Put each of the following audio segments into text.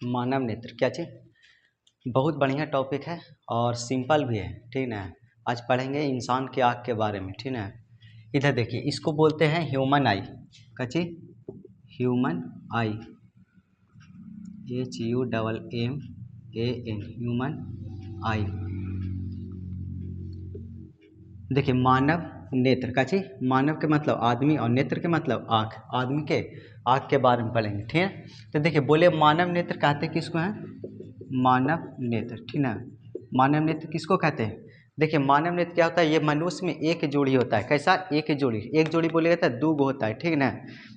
मानव नेत्र क्या चीज़, बहुत बढ़िया टॉपिक है और सिंपल भी है, ठीक ना। आज पढ़ेंगे इंसान की आँख के बारे में, ठीक ना। इधर देखिए, इसको बोलते हैं ह्यूमन आई। क्या चीज़, human eye, HUMMAN, human eye. देखिए मानव नेत्र का चीज़, मानव के मतलब आदमी और नेत्र के मतलब आँख, आदमी के आँख के बारे में पढ़ेंगे, ठीक है। तो देखिए बोले मानव नेत्र कहते किसको हैं, मानव नेत्र, ठीक ना। मानव नेत्र किसको कहते हैं, देखिए मानव नेत्र क्या होता है, ये मनुष्य में एक जोड़ी होता है। कैसा, एक जोड़ी, एक जोड़ी बोलेगा तो दो गो होता है, ठीक ना।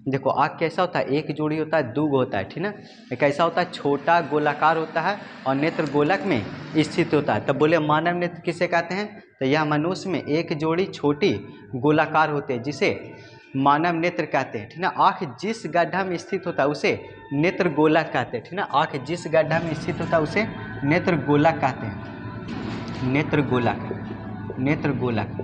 देखो आँख कैसा होता है, एक जोड़ी होता है, दो गो होता है, ठीक ना। कैसा होता है, छोटा गोलाकार होता है और नेत्र गोलक में स्थित होता है। तब बोले मानव नेत्र किसे कहते हैं, तो यह मनुष्य में एक जोड़ी छोटी गोलाकार होते हैं जिसे मानव नेत्र कहते हैं, ठीक ना। आँख जिस गड्ढा में स्थित होता है उसे नेत्र गोलक कहते हैं, ठीक ना। आँख जिस गड्ढा में स्थित होता है उसे नेत्र गोलक कहते हैं, नेत्र गोलक, नेत्र गोलक,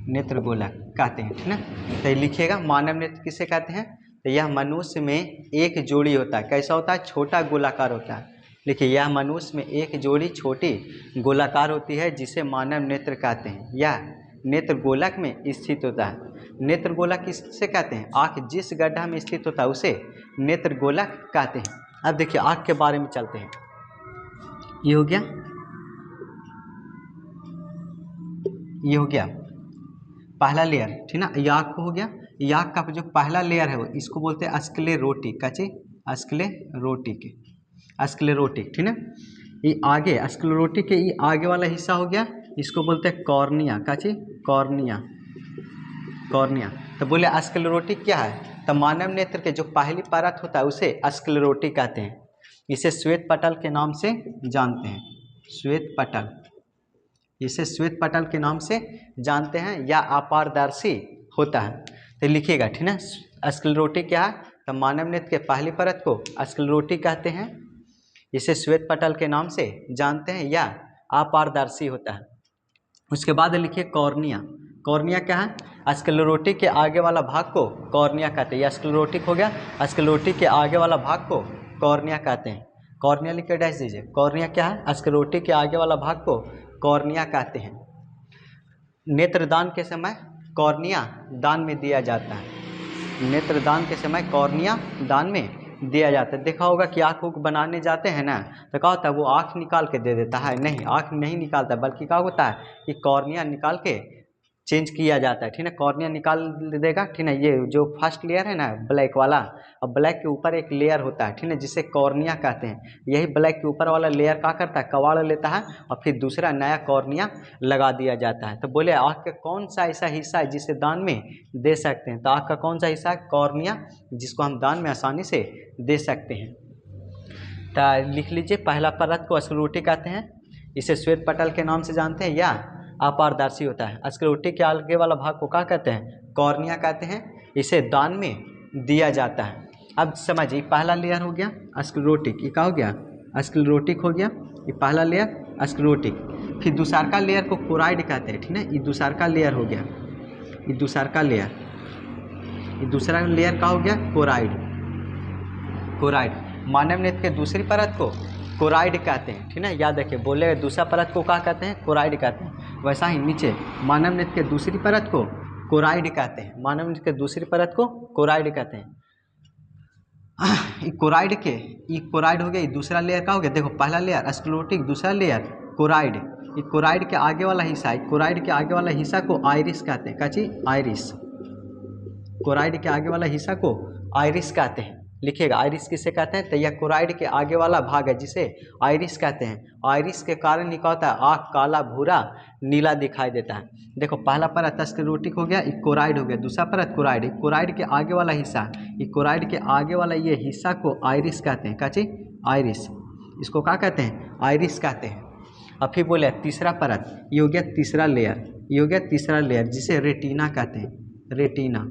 नेत्र गोलक कहते हैं, ठीक ना। तो लिखिएगा मानव नेत्र किसे कहते हैं, तो यह मनुष्य में एक जोड़ी होता है। कैसा होता है, छोटा गोलाकार होता है। देखिए यह मनुष्य में एक जोड़ी छोटी गोलाकार होती है जिसे मानव नेत्र कहते हैं। यह नेत्र गोलक में स्थित होता है। नेत्र गोलक किससे कहते हैं, आँख जिस गड्ढा में स्थित होता है उसे नेत्र गोलक कहते हैं। अब देखिए आँख के बारे में चलते हैं। ये हो गया, ये हो गया पहला लेयर, ठीक ना। ये आँख हो गया, ये आँख का जो पहला लेयर है वो इसको बोलते हैं स्क्लेरोटिक। का चीज, स्क्लेरोटिक, स्क्लेरोटिक, ठीक ना। ये आगे स्क्लेरोटिक के ये आगे वाला हिस्सा हो गया, इसको बोलते हैं कॉर्निया। का चीज, कॉर्निया, कॉर्निया। तो बोले स्क्लेरोटिक क्या है, तो मानव नेत्र के जो पहली परत होता है उसे स्क्लेरोटिक कहते हैं। इसे श्वेत पटल के नाम से जानते हैं, श्वेत पटल, इसे श्वेत पटल के नाम से जानते हैं या अपारदर्शी होता है। तो लिखिएगा, ठीक ना। स्क्लेरोटिक क्या है, तो मानव नेत्र के पहली परत को स्क्लेरोटिक कहते हैं, इसे श्वेत पटल के नाम से जानते हैं या अपारदर्शी होता है। उसके बाद लिखिए कॉर्निया। कॉर्निया क्या है, स्क्लेरोटिक के आगे वाला भाग को कॉर्निया कहते हैं। या स्क्लेरोटिक हो गया, स्क्लेरोटिक के आगे वाला भाग को कॉर्निया कहते हैं। कॉर्निया लिख के डैश दीजिए। कॉर्निया क्या है, स्क्लेरोटिक के आगे वाला भाग को कॉर्निया कहते हैं। नेत्रदान के समय कॉर्निया दान में दिया जाता है, नेत्रदान के समय कॉर्निया दान में दिया जाता है। देखा होगा कि आँख बनाने जाते हैं ना, तो क्या होता है वो आँख निकाल के दे देता है, नहीं आँख नहीं निकालता, बल्कि क्या होता है कि कॉर्निया निकाल के चेंज किया जाता है, ठीक है। कॉर्निया निकाल देगा, ठीक है। ये जो फर्स्ट लेयर है ना ब्लैक वाला, और ब्लैक के ऊपर एक लेयर होता है, ठीक है, जिसे कॉर्निया कहते हैं। यही ब्लैक के ऊपर वाला लेयर क्या करता है, कबाड़ लेता है और फिर दूसरा नया कॉर्निया लगा दिया जाता है। तो बोले आँख का कौन सा ऐसा हिस्सा है जिसे दान में दे सकते हैं, तो आँख का कौन सा हिस्सा है, कॉर्निया, जिसको हम दान में आसानी से दे सकते हैं। तो लिख लीजिए, पहला परत को स्क्लेरोटिक कहते हैं, इसे श्वेत पटल के नाम से जानते हैं या अपारदर्शी होता है। स्क्लेरोटिक के आगे वाला भाग को क्या कहते हैं, कॉर्निया कहते हैं, इसे दान में दिया जाता है। अब समझिए पहला लेयर हो गया स्क्लेरोटिक, ये क्या हो गया, स्क्लेरोटिक हो गया, ये पहला लेयर स्क्लेरोटिक। फिर दूसरा लेयर को कोराइड कहते हैं, ठीक है। ये दूसरा लेयर हो गया, ये दूसरा लेयर, ये दूसरा लेयर क्या हो गया, कोराइड, कोराइड। मानव नेत्र के दूसरी परत को कोराइड कहते हैं, ठीक है। याद रखिए, बोले दूसरा परत को क्या कहते हैं, कोराइड कहते हैं। वैसा ही नीचे मानव नेत्र के दूसरी परत को कोराइड कहते हैं, मानव नेत्र के दूसरी परत को कोराइड कहते हैं। कोराइड के, ये कोराइड हो गया, ये दूसरा लेयर का हो गया। देखो पहला लेयर स्क्लेरोटिक, दूसरा लेयर कोराइड। ये कोराइड के आगे वाला हिस्सा है, कोराइड के आगे वाला हिस्सा को आइरिस कहते हैं। क्या चीज, आइरिस। कोराइड के आगे वाला हिस्सा को आइरिस कहते हैं। लिखिएगा आइरिस किसे कहते हैं, तो यह कोराइड के आगे वाला भाग है जिसे आइरिस कहते हैं। आइरिस के कारण क्या होता है, आँख काला भूरा नीला दिखाई देता है। देखो पहला परत स्क्लेरोटिक हो गया, एक कोराइड हो गया, दूसरा परत कोराइड। कोराइड के आगे वाला हिस्सा, ये कोराइड के आगे वाला ये हिस्सा को आइरिस कहते हैं। क्या चीज, आइरिस, इसको क्या कहते हैं, आइरिस कहते हैं। अब फिर बोले तीसरा परत, ये हो गया तीसरा लेयर, ये हो गया तीसरा लेयर जिसे रेटिना कहते हैं, रेटिना।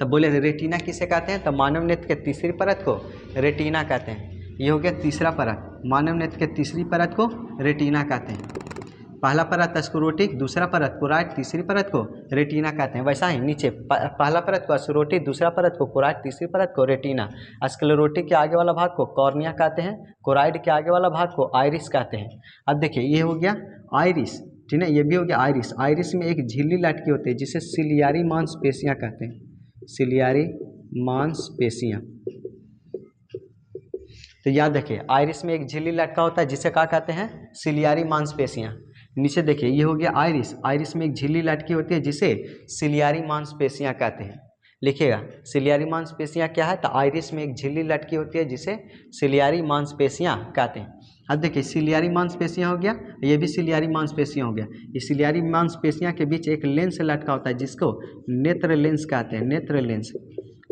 तब बोले रेटिना किसे कहते हैं, तो मानव नेत्र के तीसरी परत को रेटिना कहते हैं। ये हो गया तीसरा परत, मानव नेत्र के तीसरी परत को रेटिना कहते हैं। पहला परत स्क्लेरोटिक, दूसरा परत कोराइड, तीसरी परत को रेटिना कहते हैं। वैसा ही नीचे पहला परत को स्क्लेरोटिक, दूसरा परत को कोराइड, तीसरी परत को रेटिना। स्क्लेरोटिक के आगे वाला भाग को कॉर्निया कहते हैं, कोराइड के आगे वाला भाग को आइरिस कहते हैं। अब देखिए ये हो गया आइरिस, ठीक है, ये भी हो गया आइरिस। आइरिस में एक झिल्ली लटकी होती है जिसे सिलियारी मांसपेशियां कहते हैं, सिलियारी मांसपेशियां। तो याद रखिए आइरिस में एक झिल्ली लटका होता है जिसे क्या कहते हैं, सिलियारी मांसपेशियां। नीचे देखिए ये हो गया आइरिस, आइरिस में एक झिल्ली लटकी होती है जिसे सिलियारी मांसपेशियां कहते हैं। लिखिएगा सिलियारी मांसपेशियां क्या है, तो आइरिस में एक झिल्ली लटकी होती है जिसे सिलियारी मांसपेशियां कहते हैं। अब देखिए सिलियारी मांसपेशियां हो गया, ये भी सिलियारी मांसपेशियां हो गया। ये सिलियारी मांसपेशियां के बीच एक लेंस लटका होता है जिसको नेत्र लेंस कहते हैं, नेत्र लेंस।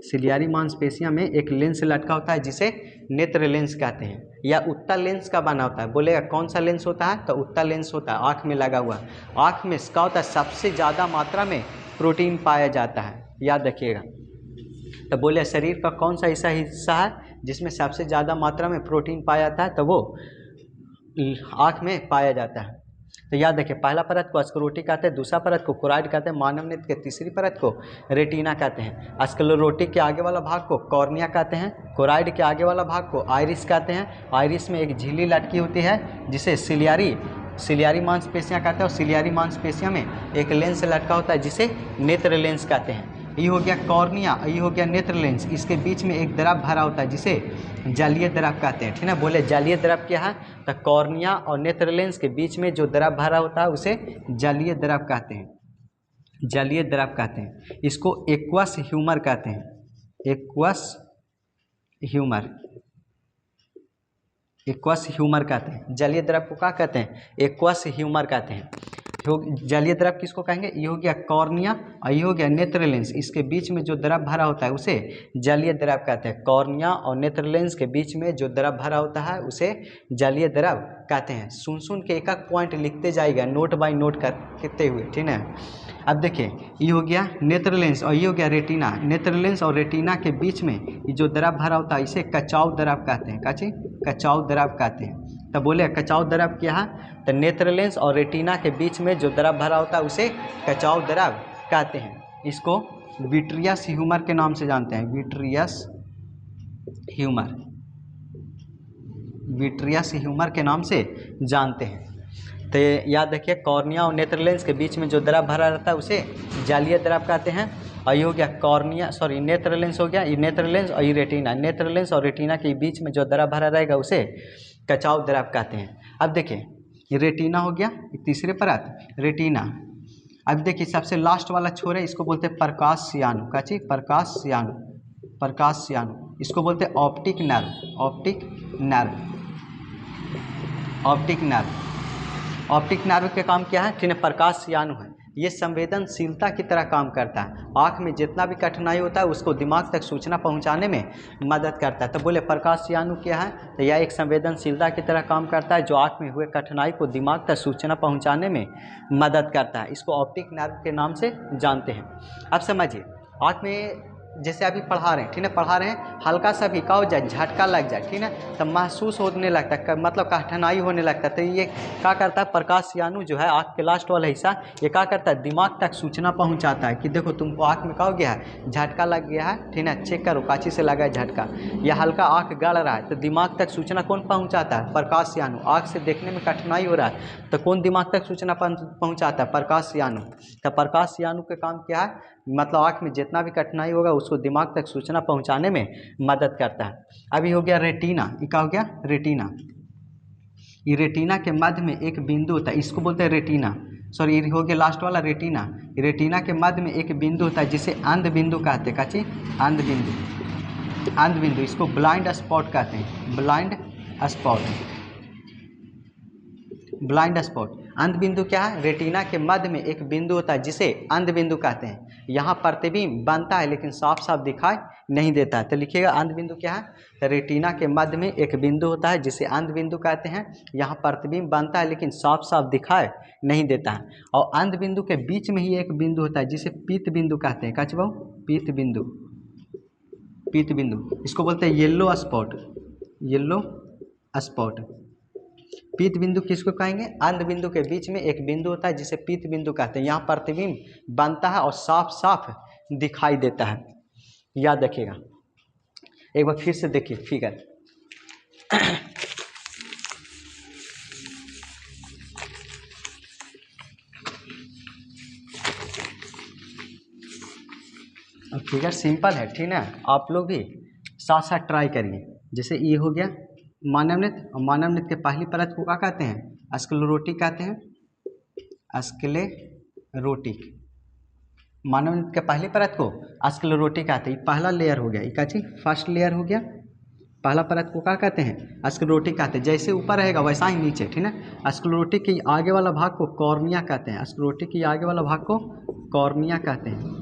सिलियारी मांसपेशियां में एक लेंस लटका होता है जिसे नेत्र लेंस कहते हैं, या उत्तल लेंस का बना होता है। बोलेगा कौन सा लेंस होता है, तो उत्तल लेंस होता है, आँख में लगा हुआ। आँख में क्या होता है, सबसे ज़्यादा मात्रा में प्रोटीन पाया जाता है, याद रखिएगा। तो बोले शरीर का कौन सा ऐसा हिस्सा है जिसमें सबसे ज़्यादा मात्रा में प्रोटीन पाया जाता है, तो वो आँख में पाया जाता है। तो याद रखिए पहला परत को स्क्लेरोटिक कहते हैं, दूसरा परत को कोराइड कहते हैं, मानव नेत्र के तीसरी परत को रेटिना कहते हैं। स्क्लेरोटिक के आगे वाला भाग को कॉर्निया कहते हैं, कोराइड के आगे वाला भाग को आइरिस कहते हैं। आइरिस में एक झिल्ली लटकी होती है जिसे सिलियारी मांसपेशियां कहते हैं, और सिलियारी मांसपेशियां में एक लेंस लटका होता है जिसे नेत्र लेंस कहते हैं। ये हो गया कॉर्निया, ये हो गया नेत्र लेंस। इसके बीच में एक द्रव भरा होता है जिसे जलीय द्रव कहते हैं, ठीक है। बोले जलीय द्रव क्या है, तो कॉर्निया और नेत्र लेंस के बीच में जो द्रव भरा होता है उसे जलीय द्रव कहते हैं, जलीय द्रव कहते हैं। इसको एक्वस ह्यूमर कहते हैं, एक्वस ह्यूमर, एक्वस ह्यूमर कहते हैं। जलीय द्रव को क्या कहते हैं, एक्वस ह्यूमर कहते हैं। जलीय द्रव किसको कहेंगे, ये हो गया कॉर्निया और ये हो गया नेत्र लेंस। इसके बीच में जो द्रव भरा होता है उसे जलीय द्रव कहते हैं। कॉर्निया और नेत्र लेंस के बीच में जो द्रव भरा होता है उसे जलीय द्रव कहते हैं। सुन के एक एक पॉइंट लिखते जाएगा नोट बाय नोट करते हुए, ठीक है। अब देखिए ये हो गया नेत्र लेंस और ये हो गया रेटिना। नेत्र लेंस और रेटिना के बीच में ये जो द्रव भरा होता है इसे कचाव द्रव कहते हैं, काची कचाव द्रव कहते हैं। तो बोले कचाव द्रव क्या है, तो नेत्र लेंस और रेटिना के बीच में जो द्रव भरा होता है उसे कचाव द्रव कहते हैं। इसको विट्रियस ह्यूमर के नाम से जानते हैं, विट्रियस ह्यूमर, विट्रियस ह्यूमर के नाम से जानते हैं। तो याद रखिए कॉर्निया और नेत्र लेंस के बीच में जो द्रव भरा रहता है उसे जलीय द्रव कहते हैं। और ये हो गया कॉर्निया, सॉरी नेत्र लेंस हो गया, ये नेत्र लेंस और ये रेटिना। नेत्र लेंस और रेटिना के बीच में जो द्रव भरा रहेगा उसे कचाव द्रव कहते हैं। अब देखिए ये रेटिना हो गया, तीसरे परत रेटिना। अब देखिए सबसे लास्ट वाला छोर है, इसको बोलते हैं प्रकाश यानु, काची प्रकाश यानु, प्रकाश यानु। इसको बोलते हैं optic nerve, optic nerve, optic nerve. Optic nerve के काम क्या है, ठीक है, प्रकाश यानु है। ये संवेदनशीलता की तरह काम करता है। आँख में जितना भी कठिनाई होता है उसको दिमाग तक सूचना पहुंचाने में मदद करता है। तो बोले प्रकाश यानु क्या है, तो यह एक संवेदनशीलता की तरह काम करता है जो आँख में हुए कठिनाई को दिमाग तक सूचना पहुंचाने में मदद करता है। इसको ऑप्टिक नर्व के नाम से जानते हैं। अब समझिए आँख में जैसे अभी पढ़ा रहे हैं, ठीक है, पढ़ा रहे हैं, हल्का सा भी क्या हो जाए, झटका लग जाए, ठीक है, तब महसूस होने लगता है, मतलब कठिनाई होने लगता है। तो ये क्या करता है, प्रकाश यानु जो है आँख के लास्ट वाला हिस्सा, ये क्या करता है, दिमाग तक सूचना पहुंचाता है कि देखो तुमको आँख में क्या हो गया है, झटका लग गया है, ठीक है, चेक करो काची से लगा है झटका, या हल्का आँख गड़ रहा है। तो दिमाग तक सूचना कौन पहुँचाता है, प्रकाश यानु। आँख से देखने में कठिनाई हो रहा है तो कौन दिमाग तक सूचना पहुँचाता है, प्रकाश यानु। तो प्रकाश यानु का काम क्या है, मतलब आँख में जितना भी कठिनाई होगा उसको दिमाग तक सूचना पहुंचाने में मदद करता है। अभी हो गया रेटिना, ये क्या हो गया, रेटिना। ये रेटिना के मध्य में एक बिंदु होता है, इसको बोलते हैं रेटिना, सॉरी ये हो गया लास्ट वाला रेटिना। रेटिना के मध्य में एक बिंदु होता है जिसे अंध बिंदु कहते हैं, काची अंध बिंदु, अंध बिंदु। इसको ब्लाइंड स्पॉट कहते हैं, ब्लाइंड स्पॉट, ब्लाइंड स्पॉट। अंध बिंदु क्या है, रेटिना के मध्य में एक बिंदु होता है जिसे अंध बिंदु कहते हैं। यहाँ प्रतिबिंब बनता है लेकिन साफ साफ दिखाई नहीं देता है। तो लिखिएगा अंध बिंदु क्या है, तो रेटिना के मध्य में एक बिंदु होता है जिसे अंध बिंदु कहते हैं। यहाँ प्रतिबिंब बनता है लेकिन साफ साफ दिखाई नहीं देता है। और अंध बिंदु के बीच में ही एक बिंदु होता है जिसे पीत बिंदु कहते हैं, कच बहु पीत बिंदु, पीत बिंदु। इसको बोलते हैं येलो स्पॉट, येलो स्पॉट। पीत बिंदु किसको कहेंगे? अंध बिंदु के बीच में एक बिंदु होता है जिसे पीत बिंदु कहते हैं। यहाँ प्रतिबिंब बनता है और साफ साफ दिखाई देता है। याद रखिएगा। एक बार फिर से देखिए फिगर। अब फिगर सिंपल है, ठीक है। आप लोग भी साथ साथ ट्राई करिए। जैसे ये हो गया मानव नृत्य, और मानव नृत्य के पहली परत को क्या कहते हैं? स्क्लेरोटिक कहते हैं। स्क्लेरोटिक, मानव नृत्य के पहली परत को स्क्लेरोटिक कहते हैं। पहला लेयर हो गया, क्या चीज? फर्स्ट लेयर हो गया। पहला परत को क्या कहते हैं? स्क्लेरोटिक कहते हैं। जैसे ऊपर रहेगा वैसा ही नीचे, ठीक है। स्क्लेरोटिक के आगे वाला भाग को कॉर्निया कहते हैं। स्क्लेरोटिक के आगे वाला भाग को कॉर्निया कहते हैं।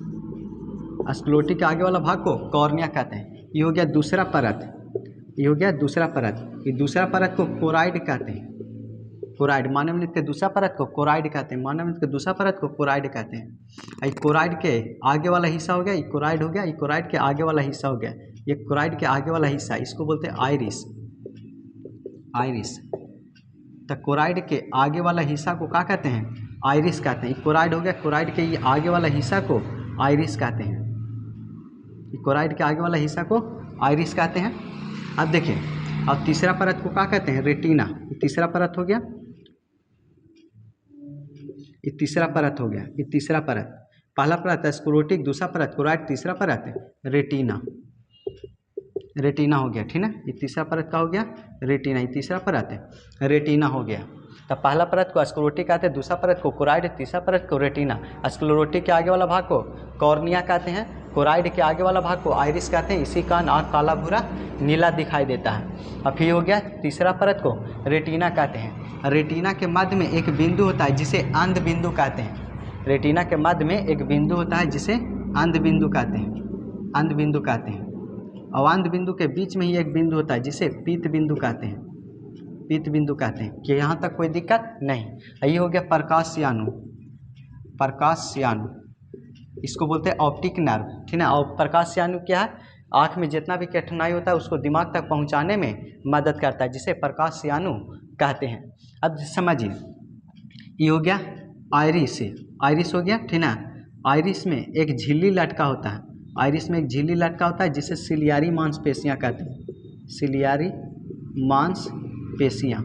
स्क्लेरोटिक के आगे वाला भाग को कॉर्निया कहते हैं। ये हो गया दूसरा परत, ये हो गया दूसरा परत। ये दूसरा परत को कोराइड कहते हैं। कोराइड, मानव नृत्य के दूसरा परत को कोराइड कहते हैं। मानव नृत्य के दूसरा परत को कोराइड कहते हैं। ये कोराइड के आगे वाला हिस्सा हो गया, ये कोराइड हो गया। ये कोराइड के आगे वाला हिस्सा हो गया, ये कोराइड के आगे वाला हिस्सा, इसको बोलते हैं आइरिस। आइरिस, तो कोराइड के आगे वाला हिस्सा को क्या कहते हैं? आइरिस कहते हैं। कोराइड हो गया, कोराइड के ये आगे वाला हिस्सा को आइरिस कहते हैं। कोराइड के आगे वाला हिस्सा को आइरिस कहते हैं। अब देखिए, अब तीसरा परत को क्या कहते हैं? रेटिना। ये तीसरा परत हो गया, ये तीसरा परत हो गया। ये तीसरा परत, पहला परत स्क्लेरोटिक, दूसरा परत कोराइड, तीसरा परत रेटिना। रेटिना हो गया, ठीक है। ये तीसरा परत का हो गया रेटिना। ये तीसरा परत है रेटिना हो गया। तो पहला परत को स्क्लेरोटिक कहते हैं, दूसरा परत को कोराइड, तीसरा परत को रेटिना। स्क्लेरोटिक के आगे वाला भाग को कॉर्निया कहते हैं, कोराइड के आगे वाला भाग को आइरिस कहते हैं। इसी कारण आँख काला भूरा नीला दिखाई देता है। अब फिर हो गया तीसरा परत को रेटिना कहते हैं। रेटिना के मध्य में एक बिंदु होता है जिसे अंध बिंदु कहते हैं। रेटिना के मध्य में एक बिंदु होता है जिसे अंध बिंदु कहते हैं। अंध बिंदु कहते हैं। और अंध बिंदु के बीच में ही एक बिंदु होता है जिसे पीत बिंदु कहते हैं। पीत बिंदु कहते हैं। कि यहाँ तक कोई दिक्कत नहीं। ये हो गया प्रकाशयानु। प्रकाशयानु, इसको बोलते हैं ऑप्टिक नर्व, ठीक है। और प्रकाशयानु क्या है? आँख में जितना भी कठिनाई होता है उसको दिमाग तक पहुँचाने में मदद करता है, जिसे प्रकाशयानु कहते हैं। अब समझिए, ये हो गया आइरिस। आइरिस हो गया, ठीक है। आइरिस में एक झिल्ली लटका होता है। आइरिस में एक झिल्ली लटका होता है जिसे सिलियारी मांसपेशियां कहते हैं। सिलियारी मांसपेशियां,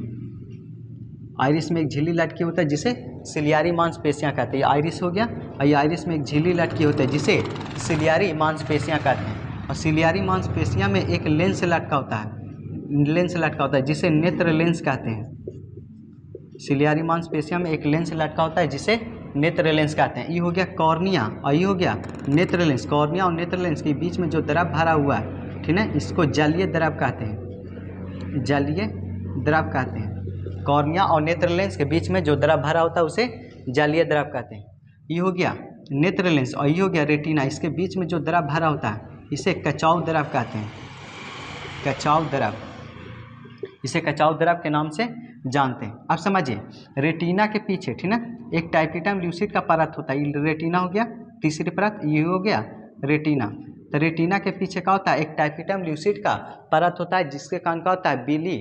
आइरिस में एक झिल्ली लटकी होता है जिसे सिलियारी मांसपेशियां कहते हैं। आइरिस हो गया, और ये आइरिस में एक झिल्ली लटकी होती है जिसे सिलियारी मांसपेशियां कहते हैं। और सिलियारी मांसपेशियां में एक लेंस लटका होता है, लेंस लटका होता है जिसे नेत्र लेंस कहते हैं। सिलियारी मांसपेशियां में एक लेंस लटका होता है जिसे नेत्र लेंस कहते हैं। ये हो गया कॉर्निया, और ये हो गया नेत्र लेंस। कॉर्निया और नेत्र लेंस के बीच में जो द्रव भरा हुआ है, ठीक है, इसको जलीय द्रव कहते हैं। जलीय द्रव कहते हैं। कॉर्निया और नेत्र लेंस के बीच में जो द्रव भरा होता है उसे जलीय द्रव कहते हैं। ये हो गया नेत्र लेंस, और ये हो गया रेटिना। इसके बीच में जो द्रव भरा होता है इसे कचाव द्रव कहते हैं। कचाव द्रव, इसे कचाव द्रव के नाम से जानते हैं। अब समझिए, रेटिना के पीछे, ठीक है, एक टाइपिटम ल्यूसिड का परत होता है। ये रेटिना हो गया, तीसरी परत ये हो गया रेटिना। तो रेटिना के पीछे क्या होता है? एक टाइपिटम ल्यूसिड का परत होता है जिसके कारण क्या होता है? बिल्ली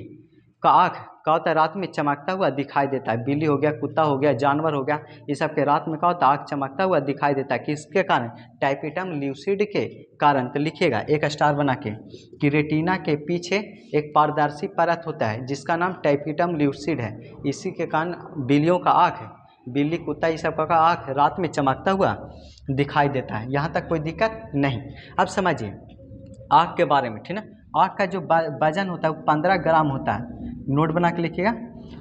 का आँख क्या होता है? रात में चमकता हुआ दिखाई देता है। बिल्ली हो गया, कुत्ता हो गया, जानवर हो गया, ये सब के रात में क्या होता है? आँख चमकता हुआ दिखाई देता है। किसके कारण? टाइपिटम ल्यूसिड के कारण। तो लिखिएगा एक स्टार बना के कि रेटिना के पीछे एक पारदर्शी परत होता है जिसका नाम टाइपिटम ल्यूसिड है। इसी के कारण बिल्लियों का आँख, बिल्ली, कुत्ता, ये सब का आँख रात में चमकता हुआ दिखाई देता है। यहाँ तक कोई दिक्कत नहीं। अब समझिए आँख के बारे में, ठीक है। आँख का जो वजन होता है वो 15 ग्राम होता है। नोट बना के लिखिएगा,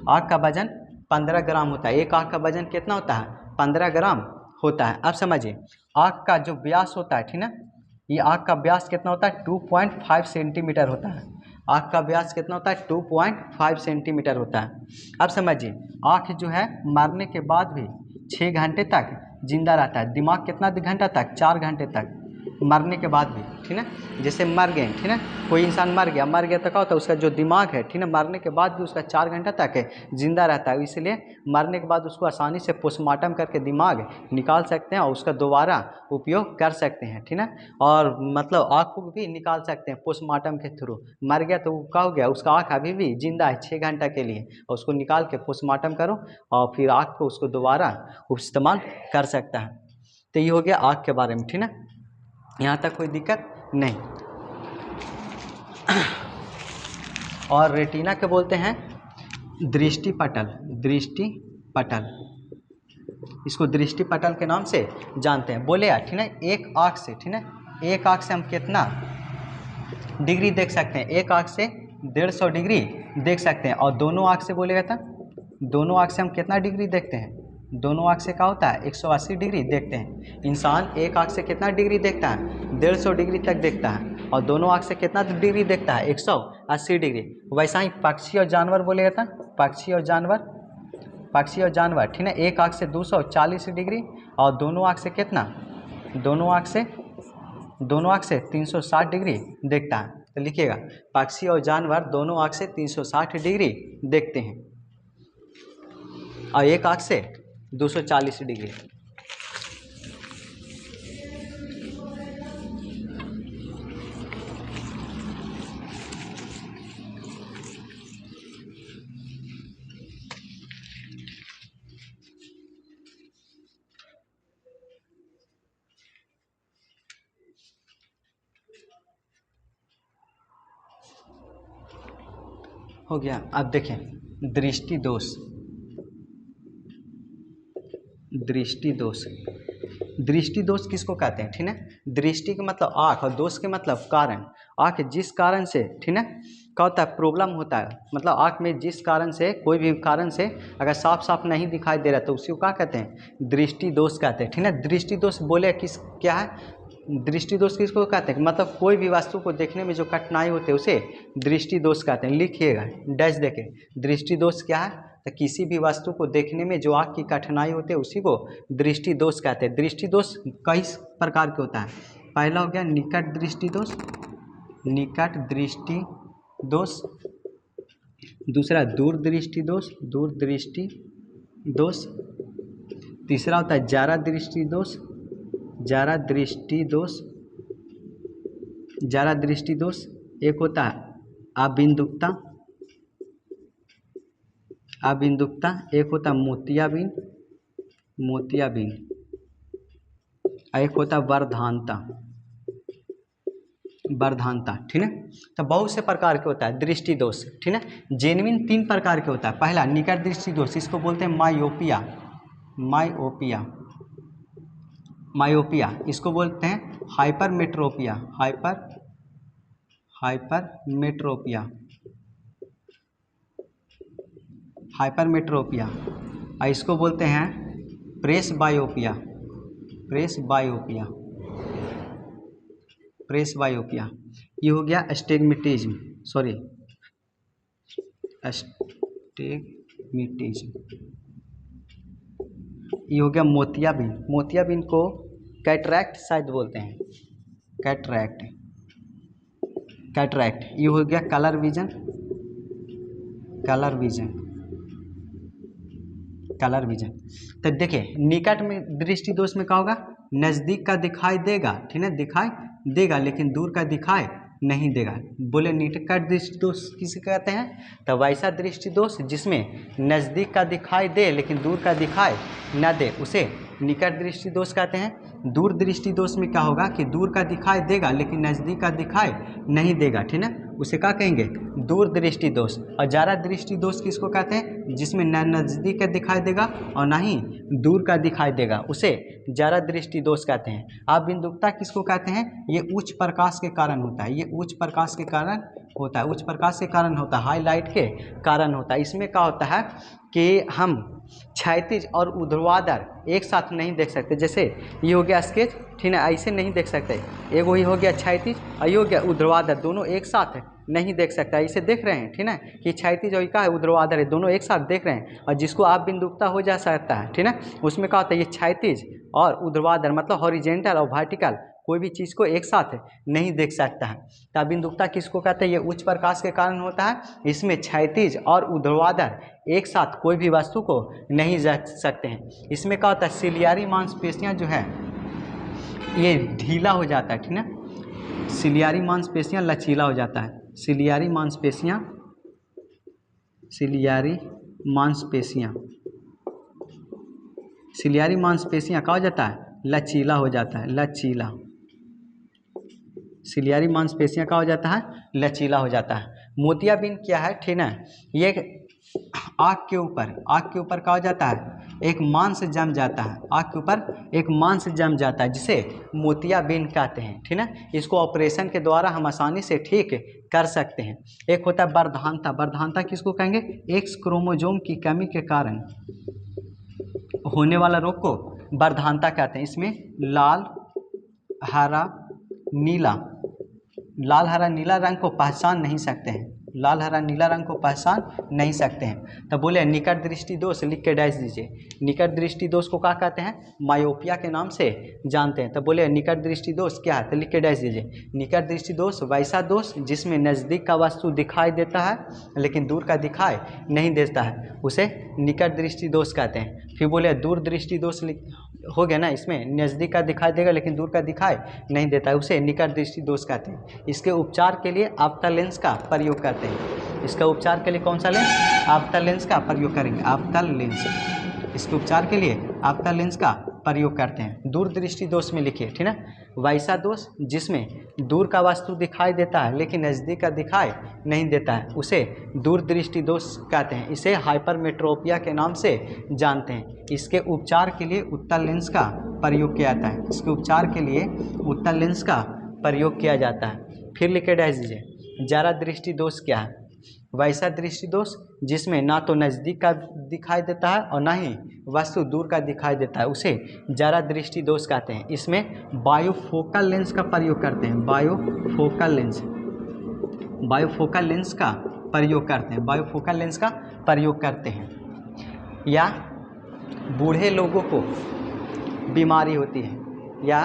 आँख का वजन 15 ग्राम होता है। एक आँख का वजन कितना होता है? 15 ग्राम होता है। अब समझिए, आँख का जो व्यास होता है, ठीक है, ये आँख का व्यास कितना होता है? 2.5 सेंटीमीटर होता है। आँख का व्यास कितना होता है? 2.5 सेंटीमीटर होता है। अब समझिए, आँख जो है मरने के बाद भी 6 घंटे तक जिंदा रहता है। दिमाग कितना घंटा तक? 4 घंटे तक। मरने के बाद भी, ठीक है, जैसे मर गए, ठीक है, कोई इंसान मर गया तो क्या होता है उसका जो दिमाग है, ठीक है, मरने के बाद भी उसका 4 घंटा तक है जिंदा रहता है, इसलिए मरने के बाद उसको आसानी से पोस्टमार्टम करके दिमाग निकाल सकते हैं और उसका दोबारा उपयोग कर सकते हैं, ठीक है, और मतलब आँख को भी निकाल सकते हैं पोस्टमार्टम के थ्रू। मर गया तो क्या हो गया, उसका आँख अभी भी जिंदा है 6 घंटा के लिए, और उसको निकाल के पोस्टमार्टम करो और फिर आँख को उसको दोबारा इस्तेमाल कर सकता है। तो ये हो गया आँख के बारे में, ठीक है, यहाँ तक कोई दिक्कत नहीं। और रेटिना के बोलते हैं दृष्टि पटल, दृष्टि पटल, इसको दृष्टि पटल के नाम से जानते हैं। बोले यार, ठीक है, एक आँख से, ठीक है, एक आँख से हम कितना डिग्री देख सकते हैं, एक आँख से 150 डिग्री देख सकते हैं, और दोनों आँख से बोलेगा था, दोनों आँख से हम कितना डिग्री देखते हैं, दोनों आँख से क्या होता है 180 डिग्री देखते हैं। इंसान एक आँख से कितना डिग्री देखता है, 150 डिग्री तक देखता है, और दोनों आँख से कितना डिग्री देखता है, 180 डिग्री। वैसा ही पक्षी और जानवर बोलेगा था, पक्षी और जानवर, पक्षी और जानवर, ठीक है, एक आँख से 240 डिग्री और दोनों आँख से कितना, दोनों आँख से 360 डिग्री देखता है। तो लिखिएगा पक्षी और जानवर दोनों आँख से 360 डिग्री देखते हैं और एक आँख से 240 डिग्री। हो गया। अब देखें दृष्टि दोष, दृष्टि दोष, दृष्टि दोष किसको कहते हैं, ठीक है, दृष्टि का मतलब आँख और दोष के मतलब कारण। आँख जिस कारण से, ठीक है, क्या होता है प्रॉब्लम होता है, मतलब आँख में जिस कारण से, कोई भी कारण से अगर साफ साफ नहीं दिखाई दे रहा तो उसी को क्या कहते हैं, दृष्टि दोष कहते हैं, ठीक है। दृष्टि दोष बोले किस क्या है, दृष्टि दोष किसको कहते हैं, मतलब कोई भी वस्तु को देखने में जो कठिनाई होती है उसे दृष्टि दोष कहते हैं। लिखिएगा डैश देके, दृष्टि दोष क्या है, तो किसी भी वस्तु को देखने में जो आँख की कठिनाई होती है उसी को दृष्टि दोष कहते हैं। दृष्टि दोष कई प्रकार के होता है। पहला हो गया निकट दृष्टि दोष, निकट दृष्टि दोष। दूसरा दूर दृष्टि दोष, दूर दृष्टि दोष। तीसरा होता है जारा दृष्टि दोष, जारा दृष्टि दोष, जारा दृष्टि दोष। एक होता है अबिंदुकता, अबिंदुकता। एक होता है मोतियाबिंद, मोतियाबिंद। एक होता है वर्धानता, वर्धानता, ठीक है। तो बहुत से प्रकार के होता है दृष्टि दोष, ठीक है। जेन्युइन 3 प्रकार के होता है। पहला निकट दृष्टि दोष, इसको बोलते हैं मायोपिया, मायोपिया, मायोपिया। इसको बोलते हैं हाइपरमेट्रोपिया, हाइपरमेट्रोपिया, हाइपरमेट्रोपिया। और इसको बोलते हैं प्रेसबायोपिया, प्रेसबायोपिया, प्रेसबायोपिया। ये हो गया एस्टिग्मेटिज्म, सॉरी एस्टिग्मेटिज्म। ये हो गया मोतियाबिंद, मोतियाबिंद को कैटरैक्ट शायद बोलते हैं, कैटरैक्ट, कैटरैक्ट। ये हो गया colour vision, colour vision, colour vision. तो देखिए निकट में दृष्टि दोष में क्या होगा, नज़दीक का दिखाई देगा, ठीक है, दिखाई देगा लेकिन दूर का दिखाई नहीं देगा। बोले निकट दृष्टि दोष किसे कहते हैं, तो वैसा दृष्टि दोष जिसमें नज़दीक का दिखाई दे लेकिन दूर का दिखाई न दे उसे निकट दृष्टि दोष कहते हैं। दूर दृष्टि दोष में क्या होगा कि दूर का दिखाई देगा लेकिन नज़दीक का दिखाई नहीं देगा, ठीक है, उसे क्या कहेंगे दूर दृष्टि दोष। और जारा दृष्टि दोष किसको कहते हैं, जिसमें न नज़दीक का दिखाई देगा और ना ही दूर का दिखाई देगा उसे जारा दृष्टि दोष कहते हैं। अबिंदुकता किसको कहते हैं, ये उच्च प्रकाश के कारण होता है, ये उच्च प्रकाश के कारण होता है, उच्च प्रकाश के कारण होता है, हाईलाइट के कारण होता है। इसमें क्या होता है कि हम क्षैतिज और ऊर्ध्वाधर एक साथ नहीं देख सकते। जैसे ये हो गया स्केच, ठीक है, ऐसे नहीं देख सकते। एक वही हो गया क्षैतिज और ये हो गया ऊर्ध्वाधर, दोनों एक साथ नहीं देख सकता। इसे देख रहे हैं, ठीक है, कि क्षैतिज और क्या है ऊर्ध्वाधर है, दोनों एक साथ देख रहे हैं। और जिसको आप बिंदुकता हो जा सकता है, ठीक है, उसमें क्या होता है ये क्षैतिज और ऊर्ध्वाधर मतलब हॉरिजेंटल और वर्टिकल कोई भी चीज़ को एक साथ नहीं देख सकता है। तब बिंदुकता किसको कहते हैं? ये उच्च प्रकाश के कारण होता है। इसमें क्षैतिज और ऊर्ध्वाधर एक साथ कोई भी वस्तु को नहीं देख सकते हैं। इसमें क्या होता है? सिलियारी मांसपेशियाँ जो है ये ढीला हो जाता है, ठीक है। सिलियारी मांसपेशियाँ लचीला हो जाता है। सिलियारी मांसपेशियाँ क्या हो जाता है? लचीला हो जाता है, लचीला। सिलियारी मांसपेशियाँ क्या हो जाता है? लचीला हो जाता है। मोतियाबिंद क्या है? ठीक है, ये आँख के ऊपर क्या हो जाता है? एक मांस जम जाता है। आँख के ऊपर एक मांस जम जाता है जिसे मोतियाबिंद कहते हैं, ठीक है। इसको ऑपरेशन के द्वारा हम आसानी से ठीक कर सकते हैं। एक होता है बर्धानता। बर्धानता किसको कहेंगे? एक्स क्रोमोसोम की कमी के कारण होने वाला रोग को बर्धानता कहते हैं। इसमें लाल हरा नीला रंग को पहचान नहीं सकते हैं। लाल हरा नीला रंग को पहचान नहीं सकते हैं। तो बोले निकट दृष्टि दोष, लिख के डैश दीजिए। निकट दृष्टि दोष को क्या कहते हैं? मायोपिया के नाम से जानते हैं। तो बोले निकट दृष्टि दोष क्या है? तो लिख के डैश दीजिए। निकट दृष्टि दोष वैसा दोष जिसमें नज़दीक का वस्तु दिखाई देता है लेकिन दूर का दिखाई नहीं देता है, उसे निकट दृष्टि दोष कहते हैं। फिर बोले दूर दृष्टि दोष हो गया ना, इसमें नज़दीक का दिखाई देगा लेकिन दूर का दिखाई नहीं देता है, उसे निकट दृष्टि दोष कहते हैं। इसके उपचार के लिए आपता लेंस का प्रयोग करते हैं। इसका उपचार के लिए कौन सा लेंस? आपता लेंस का प्रयोग करेंगे। आपता लेंस, इसके उपचार के लिए आपता लेंस का प्रयोग करते हैं। दूर दृष्टि दोष में लिखिए, ठीक है, वैसा दोष जिसमें दूर का वस्तु दिखाई देता है लेकिन नज़दीक का दिखाई नहीं देता है, उसे दूर दृष्टि दोष कहते हैं। इसे हाइपरमेट्रोपिया के नाम से जानते हैं। इसके उपचार के लिए उत्तल लेंस का प्रयोग किया जाता है। इसके उपचार के लिए उत्तल लेंस का प्रयोग किया जाता है। फिर लिख के डाल दीजिए। जरा दृष्टि दोष क्या है? वैसा दृष्टि दोष जिसमें ना तो नज़दीक का दिखाई देता है और ना ही वस्तु दूर का दिखाई देता है, उसे जरा दृष्टि दोष कहते हैं। इसमें बायोफोकल लेंस का प्रयोग करते हैं। बायोफोकल लेंस का प्रयोग करते हैं। बायोफोकल लेंस का प्रयोग करते हैं। या बूढ़े लोगों को बीमारी होती है या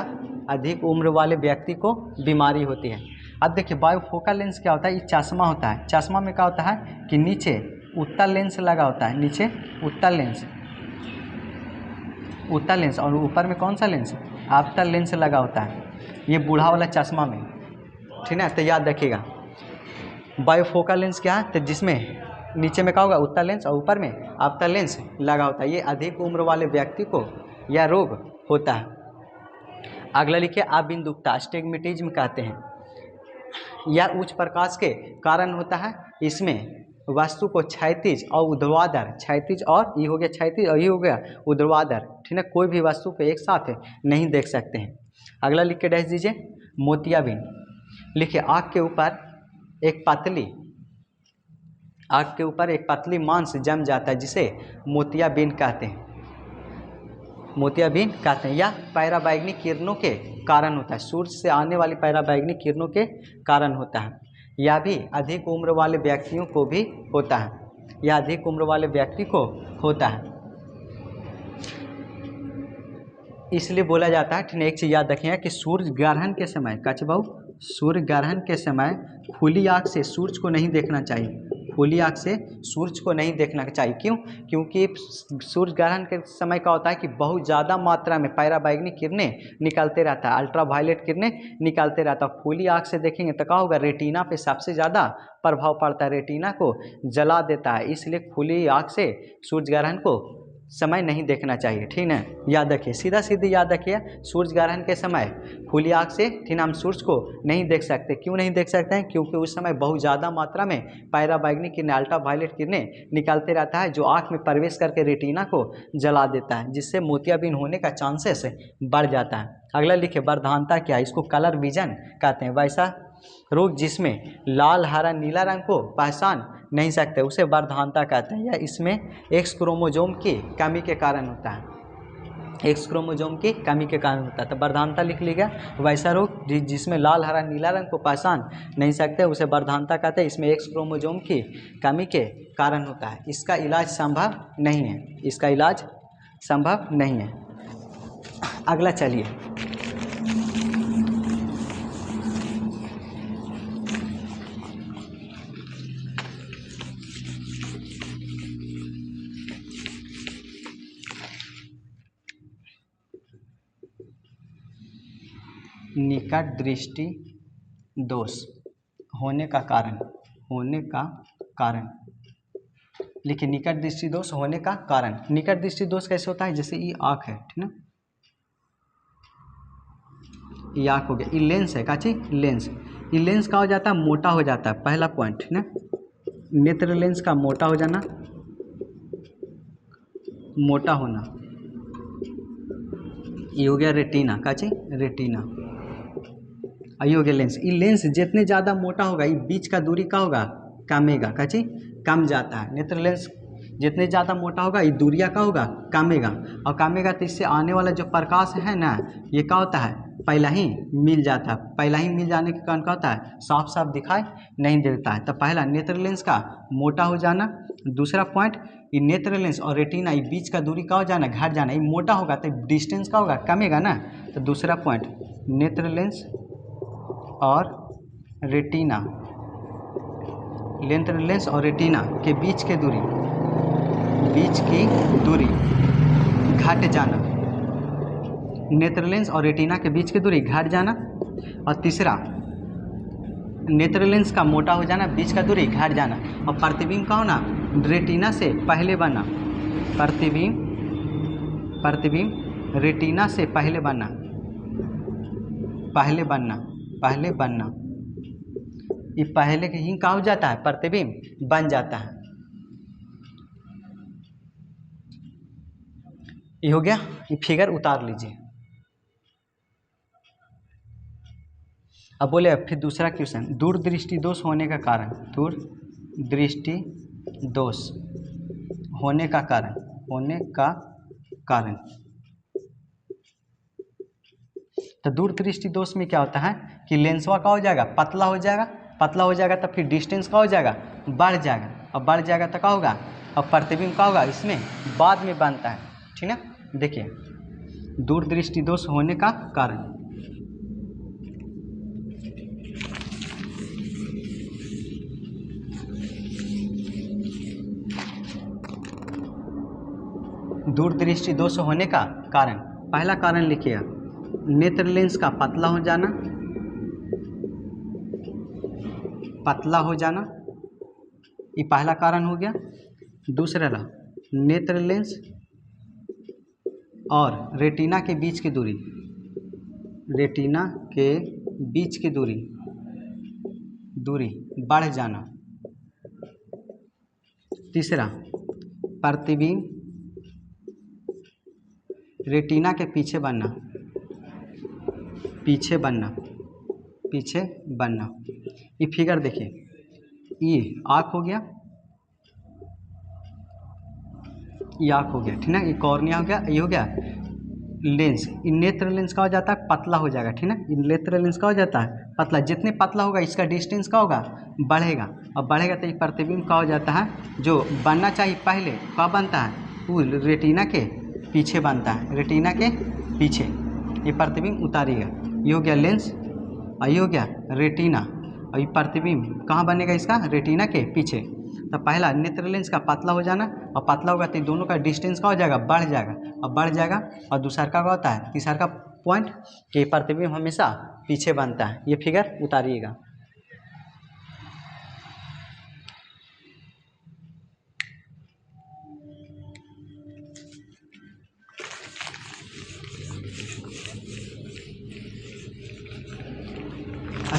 अधिक उम्र वाले व्यक्ति को बीमारी होती है। अब देखिए बायोफोकल लेंस क्या होता है? ये चश्मा होता है। चश्मा में क्या होता है कि नीचे उत्तल लेंस लगा होता है, नीचे उत्तल लेंस और ऊपर में कौन सा लेंस? अवतल लेंस लगा होता है। ये बूढ़ा वाला चश्मा में, ठीक है। तो याद रखिएगा बायोफोकल लेंस क्या है? तो जिसमें नीचे में क्या होगा? उत्तल लेंस और ऊपर में अवतल लेंस लगा होता है। ये अधिक उम्र वाले व्यक्ति को यह रोग होता है। अगला लिखिए अबिंदुकता, अस्टिग्मेटिज्म कहते हैं। यह उच्च प्रकाश के कारण होता है। इसमें वस्तु को क्षैतिज और ऊर्ध्वाधर, क्षैतिज और ये हो गया क्षैतिज और ये हो गया ऊर्ध्वाधर, ठीक है, कोई भी वस्तु को एक साथ नहीं देख सकते हैं। अगला लिख के डैश दीजिए मोतियाबिंद। लिखिए आँख के ऊपर एक पतली मांस जम जाता है जिसे मोतियाबिंद कहते हैं। मोतियाबिंद कहते हैं। यह पैराबैंगनी किरणों के कारण होता है। सूर्य से आने वाली पैराबैंगनी किरणों के कारण होता है। यह भी अधिक उम्र वाले व्यक्तियों को भी होता है। यह अधिक उम्र वाले व्यक्ति को होता है। इसलिए बोला जाता है, ठीक है, एक चीज़ याद रखिएगा कि सूर्य ग्रहण के समय, कच बाबू, सूर्य ग्रहण के समय खुली आँख से सूर्य को नहीं देखना चाहिए। खुली आँख से सूर्य को नहीं देखना चाहिए। क्यों? क्योंकि सूर्य ग्रहण के समय क्या होता है कि बहुत ज़्यादा मात्रा में पैराबैंगनी किरणें निकलते रहता है, अल्ट्रावायलेट किरणें निकलते रहता है। खुली आँख से देखेंगे तो क्या होगा? रेटिना पे सबसे ज़्यादा प्रभाव पड़ता है, रेटिना को जला देता है। इसलिए खुली आँख से सूर्य ग्रहण को समय नहीं देखना चाहिए, ठीक है। याद रखिए, सीधा सीधी याद रखिए, सूर्य ग्रहण के समय खुली आँख से, ठीक है, हम सूर्य को नहीं देख सकते। क्यों नहीं देख सकते हैं? क्योंकि उस समय बहुत ज़्यादा मात्रा में पैराबैंगनी किरणें, अल्ट्रावायलेट किरणें निकलते रहता है जो आँख में प्रवेश करके रेटिना को जला देता है, जिससे मोतियाबिंद होने का चांसेस बढ़ जाता है। अगला लिखिए बर्धानता क्या है? इसको कलर विजन कहते हैं। वैसा रोग जिसमें लाल हरा नीला रंग को पहचान नहीं सकते, उसे बर्धानता कहते हैं। या इसमें एक्स क्रोमोसोम की कमी के कारण होता है। एक्स क्रोमोसोम की कमी के कारण होता है। तो बर्धानता लिख लीजिएगा। वैसा रोग जिसमें लाल हरा नीला रंग को पहचान नहीं सकते, उसे बर्धानता कहते हैं। इसमें एक्स क्रोमोसोम की कमी के कारण होता है। इसका इलाज संभव नहीं है। इसका इलाज संभव नहीं है। अगला चलिए निकट दृष्टि दोष होने का कारण लिखिए। निकट दृष्टि दोष होने का कारण। निकट दृष्टि दोष कैसे होता है? जैसे ये आँख है, ठीक ना, ये आँख हो गया, ये लेंस है, काची लेंस। ये लेंस का हो जाता है, मोटा हो जाता है, पहला पॉइंट है ना, नेत्र लेंस का मोटा हो जाना, मोटा होना। ये हो गया रेटिना, काची रेटिना। ये हो गया लेंस। ये लेंस जितने ज़्यादा मोटा होगा, ये बीच का दूरी का होगा, कमेगा, काची कम जाता है। नेत्र लेंस जितने ज़्यादा मोटा होगा, ये दूरियाँ का होगा, कमेगा। और कमेगा तो इससे आने वाला जो प्रकाश है ना, ये क्या होता है, पहला ही मिल जाता है। पहला ही मिल जाने के कारण क्या होता है, साफ साफ दिखाई नहीं देता है। तो पहला नेत्र लेंस का मोटा हो जाना। दूसरा पॉइंट, ये नेत्र लेंस और रेटिना, ये बीच का दूरी का हो जाना, घट जाना। ये मोटा होगा तो डिस्टेंस का होगा, कमेगा ना। तो दूसरा पॉइंट, नेत्र लेंस और रेटिना, नेत्र लेंस और रेटिना के बीच की दूरी घट जाना। नेत्र लेंस और रेटिना के बीच की दूरी घट जाना। और तीसरा, नेत्र लेंस का मोटा हो जाना, बीच का दूरी घट जाना। और प्रतिबिंब का होना रेटिना से पहले बनना। प्रतिबिंब रेटिना से पहले बनना। ये पहले के ही क्या हो जाता है, प्रतिबिंब बन जाता है। ये हो गया, ये फिगर उतार लीजिए। अब बोले फिर दूसरा क्वेश्चन, दूरदृष्टि दोष होने का कारण। दूरदृष्टि दोष होने का कारण। तो दूरदृष्टि दोष में क्या होता है कि लेंसवा का हो जाएगा, पतला हो जाएगा तो फिर डिस्टेंस का हो जाएगा, बढ़ जाएगा। और बढ़ जाएगा तो क्या होगा, और प्रतिबिंब का होगा, इसमें बाद में बनता है, ठीक ना। देखिए, दूरदृष्टि दोष होने का कारण। दूरदृष्टि दोष होने का कारण, पहला कारण लिखिएगा, नेत्र लेंस का पतला हो जाना, ये पहला कारण हो गया। दूसरा रहा, नेत्र लेंस और रेटिना के बीच की दूरी बढ़ जाना। तीसरा, प्रतिबिंब रेटिना के पीछे बनना। ये फिगर देखिए, ये आँख हो गया, ये आँख हो गया, ठीक ना, ये कॉर्निया हो गया, ये हो गया लेंस। इन नेत्र लेंस का हो जाता है, पतला हो जाएगा, ठीक ना। इन नेत्र लेंस का हो जाता है पतला, जितने पतला होगा इसका डिस्टेंस का होगा, बढ़ेगा। और बढ़ेगा तो ये प्रतिबिंब का हो जाता है, जो बनना चाहिए पहले का बनता है, वो रेटिना के पीछे बनता है, रेटिना के पीछे। ये प्रतिबिंब उतारिएगा, ये हो गया लेंस और ये हो गया रेटिना। और ये प्रतिबिंब कहाँ बनेगा, इसका रेटिना के पीछे। तो पहला नेत्र लेंस का पतला हो जाना, और पतला होगा तो दोनों का डिस्टेंस का हो जाएगा, बढ़ जाएगा। और दूसरा का होता है, तीसरा का पॉइंट कि प्रतिबिंब हमेशा पीछे बनता है। ये फिगर उतारिएगा।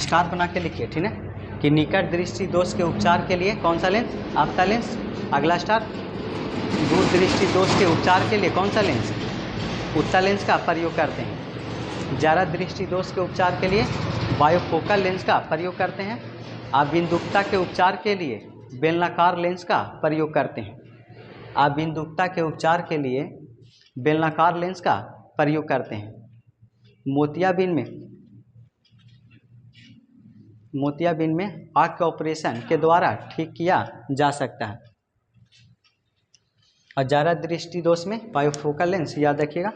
स्टार बना के लिखिए, ठीक है, कि निकट दृष्टि दोष के उपचार के लिए कौन सा लेंस, आपका लेंस। अगला स्टार, दूर दृष्टि दोष के उपचार के लिए कौन सा लेंस, उत्तल लेंस का प्रयोग करते हैं। ज्यादा दृष्टि दोष के उपचार के लिए बायोफोकल लेंस का प्रयोग करते हैं। अबिंदुकता के उपचार के लिए बेलनाकार लेंस का प्रयोग करते हैं। अबिंदुकता के उपचार के लिए बेलनाकार लेंस का प्रयोग करते हैं। मोतियाबिंद में आँख के ऑपरेशन के द्वारा ठीक किया जा सकता है। और ज़्यादा दृष्टि दोष में बायोफोकल लेंस, याद रखिएगा।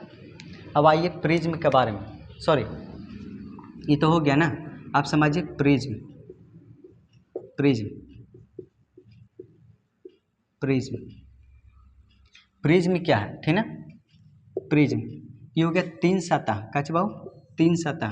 अब आइए प्रिज्म के बारे में, सॉरी ये तो हो गया ना, आप समझिए प्रिज्म। प्रिज्म क्या है, ठीक ना। प्रिज्म ये हो गया तीन सतह, कच बाबू, तीन सतह,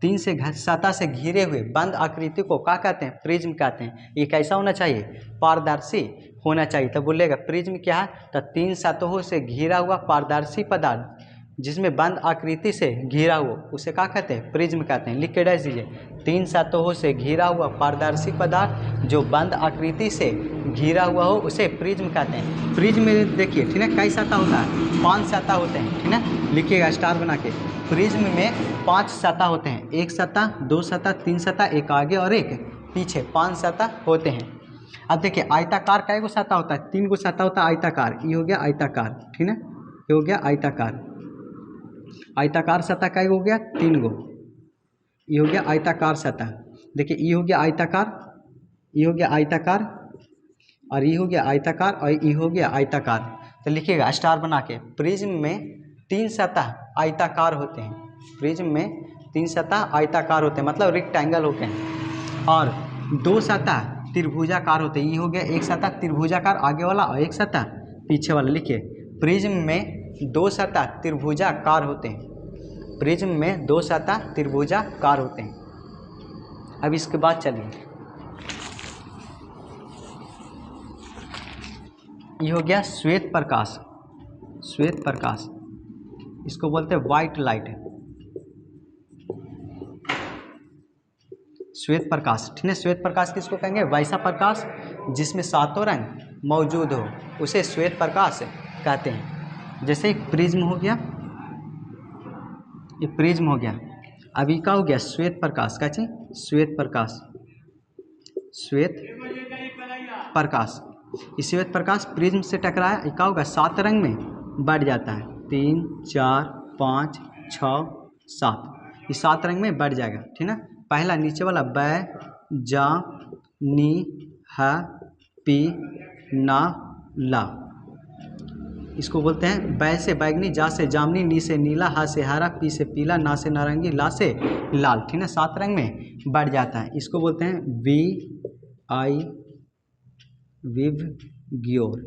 तीन से सतह से घिरे हुए बंद आकृति को क्या कहते हैं? प्रिज्म कहते हैं। ये कैसा होना चाहिए? पारदर्शी होना चाहिए। तो बोलेगा प्रिज्म क्या है? तो तीन सतहों से घिरा हुआ पारदर्शी पदार्थ जिसमें बंद आकृति से घिरा हुआ उसे क्या कहते हैं? प्रिज्म कहते हैं। लिख के डाल दीजिए, तीन सतहों से घिरा हुआ पारदर्शी पदार्थ जो बंद आकृति से घिरा हुआ हो उसे प्रिज्म कहते हैं। प्रिज्म में देखिए, ठीक है, कई सतह होता है? 5 सतह होते हैं, ठीक है। लिखिएगा स्टार बना के। प्रिज्म में 5 सतह होते हैं, एक सतह, 2 सतह, 3 सतह, एक आगे और एक पीछे, 5 सतह होते हैं। अब देखिए आयताकार कै गो सतह होता है? 3 गो सतह होता है आयताकार। ये हो गया आयताकार, ठीक है, ये हो गया आयताकार। आयताकार सतह कै गो हो गया? 3 गो। ये हो गया आयताकार सतह। देखिए ये हो गया आयताकार, ये हो गया आयताकार, और ये हो गया आयताकार, और ये हो गया आयताकार। तो लिखिएगा स्टार बना के, प्रिज्म में 3 सतह आयताकार होते हैं। प्रिज्म में 3 सतह आयताकार होते हैं, मतलब रेक्टेंगल होते हैं, और 2 सतह त्रिभुजाकार होते हैं। ये हो गया एक सतह त्रिभुजाकार आगे वाला और एक सतह पीछे वाला। लिखिए प्रिज्म में 2 सतह त्रिभुजाकार होते हैं। प्रिज्म में 2 सतह त्रिभुजाकार होते हैं। अब इसके बाद चलिए, ये हो गया श्वेत प्रकाश। श्वेत प्रकाश इसको बोलते हैं वाइट लाइट। श्वेत प्रकाश, ठीक है। श्वेत प्रकाश किसको कहेंगे? वैसा प्रकाश जिसमें 7 रंग मौजूद हो उसे श्वेत प्रकाश कहते हैं। जैसे प्रिज्म हो गया, ये प्रिज्म हो गया। अभी का हो गया? श्वेत प्रकाश। क्या चीज? श्वेत प्रकाश। श्वेत प्रकाश, इस श्वेत प्रकाश प्रिज्म से टकराया, ये क्या होगा? 7 रंग में बढ़ जाता है। 3, 4, 5, 6, 7, ये 7 रंग में बढ़ जाएगा, ठीक है। पहला नीचे वाला बै, जा, नी, ह, पी, ना, ला, इसको बोलते हैं बै से बैगनी, जा से जामनी, नी से नीला, हा से हरा, पी से पीला, ना से नारंगी, ला से लाल, ठीक है। 7 रंग में बढ़ जाता है। इसको बोलते हैं वी आई विवग्योर।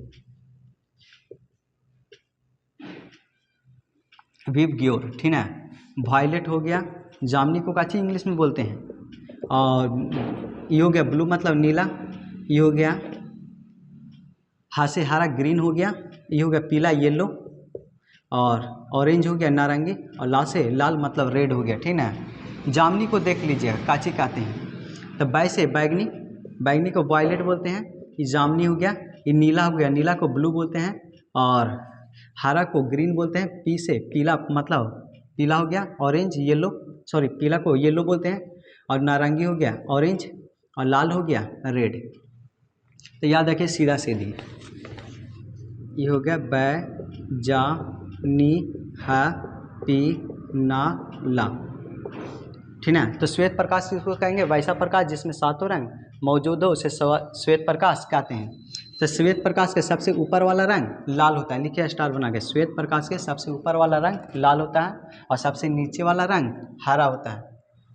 विवग्योर, ठीक है। वायलेट हो गया, जामनी को काची इंग्लिश में बोलते हैं, और ये हो गया ब्लू मतलब नीला, ये हो गया हा से हरा ग्रीन हो गया, ये हो गया पीला येलो, और ऑरेंज हो गया नारंगी, और ला से लाल मतलब रेड हो गया, ठीक ना। जामनी को देख लीजिएगा काची कहते हैं। तो बै से बैगनी, बैगनी को वायलेट बोलते हैं। ये जामनी हो गया, ये नीला हो गया, नीला को ब्लू बोलते हैं, और हरा को ग्रीन बोलते हैं। पी से पीला मतलब पीला हो गया, ऑरेंज येलो, सॉरी पीला को येलो बोलते हैं, और नारंगी हो गया ऑरेंज, और लाल हो गया रेड। तो याद रखिए सीधा सीधी, ये हो गया बै, जा, नी, ह, पी, ना, ला, ठीक है। तो श्वेत प्रकाश किसको कहेंगे? वैसा प्रकाश जिसमें 7 रंग मौजूद हो उसे श्वेत प्रकाश कहते हैं। तो श्वेत प्रकाश के सबसे ऊपर वाला रंग लाल होता है। लिखिए स्टार बना के, श्वेत प्रकाश के सबसे ऊपर वाला रंग लाल होता है, और सबसे नीचे वाला रंग हरा होता है।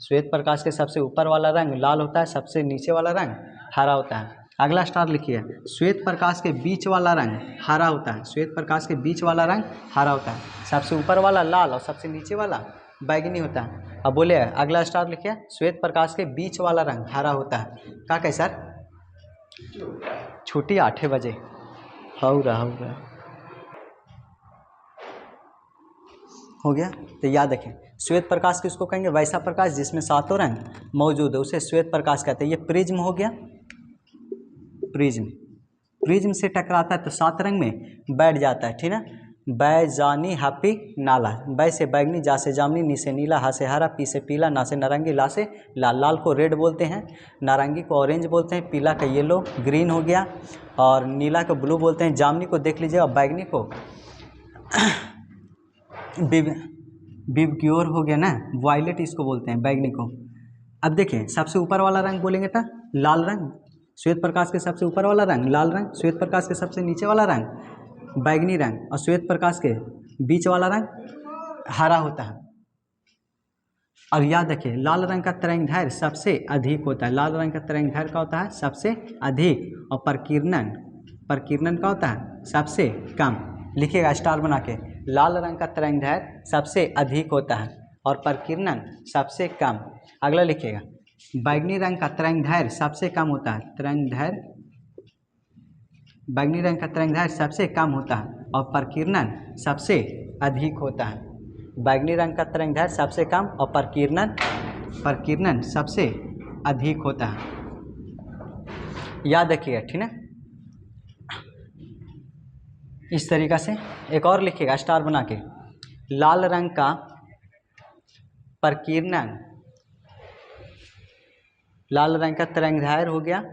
श्वेत प्रकाश के सबसे ऊपर वाला रंग लाल होता है, सबसे नीचे वाला रंग हरा होता है। अगला स्टार लिखिए, श्वेत प्रकाश के बीच वाला रंग हरा होता है। श्वेत प्रकाश के बीच वाला रंग हरा होता है, सबसे ऊपर वाला लाल और सबसे नीचे वाला बैगनी होता है। अब बोले अगला स्टार लिखिए, श्वेत प्रकाश के बीच वाला रंग हरा होता है। क्या कहे सर? छुट्टी 8 बजे हो गया। तो याद रखें, श्वेत प्रकाश किसको कहेंगे? वैसा प्रकाश जिसमें 7 रंग मौजूद है उसे श्वेत प्रकाश कहते हैं। ये प्रिज्म हो गया। प्रिज्म, प्रिज्म से टकराता है तो 7 रंग में बैठ जाता है, ठीक है। बै, जानी, हापी, नाला। बै से बैगनी, जा से जामनी, नी से नीला, हा से हरा, पी से पीला, ना से नारंगी, ला से लाल। लाल को रेड बोलते हैं, नारंगी को ऑरेंज बोलते हैं, पीला का येलो, ग्रीन हो गया, और नीला को ब्लू बोलते हैं। जामनी को देख लीजिए, और बैगनी को विवग्योर हो गया ना, वायलेट इसको बोलते हैं बैगनी को। अब देखिए सबसे ऊपर वाला रंग बोलेंगे तो लाल रंग, श्वेत प्रकाश के सबसे ऊपर वाला रंग लाल रंग, श्वेत प्रकाश के सबसे नीचे वाला रंग बैगनी रंग, और श्वेत प्रकाश के बीच वाला रंग हरा होता है। और याद रखिए लाल रंग का तरंगदैर्घ्य सबसे अधिक होता है। लाल रंग का तरंगदैर्घ्य का होता है सबसे अधिक, और प्रकीर्णन का होता है सबसे कम। लिखिएगा स्टार बना के, लाल रंग का तरंगदैर्घ्य सबसे अधिक होता है और प्रकीर्णन सबसे कम। अगला लिखिएगा, बैंगनी रंग का तरंगदैर्घ्य सबसे कम होता है, बैंगनी रंग का तरंगदैर्घ्य सबसे कम होता है और प्रकीर्णन सबसे अधिक होता है। बैंगनी रंग का तरंगदैर्घ्य सबसे कम और प्रकीर्णन सबसे अधिक होता है। याद रखिएगा, ठीक है। इस तरीक़ा से एक और लिखिएगा स्टार बना के, लाल रंग का प्रकीर्णन, लाल रंग का तरंगदैर्घ्य हो गया,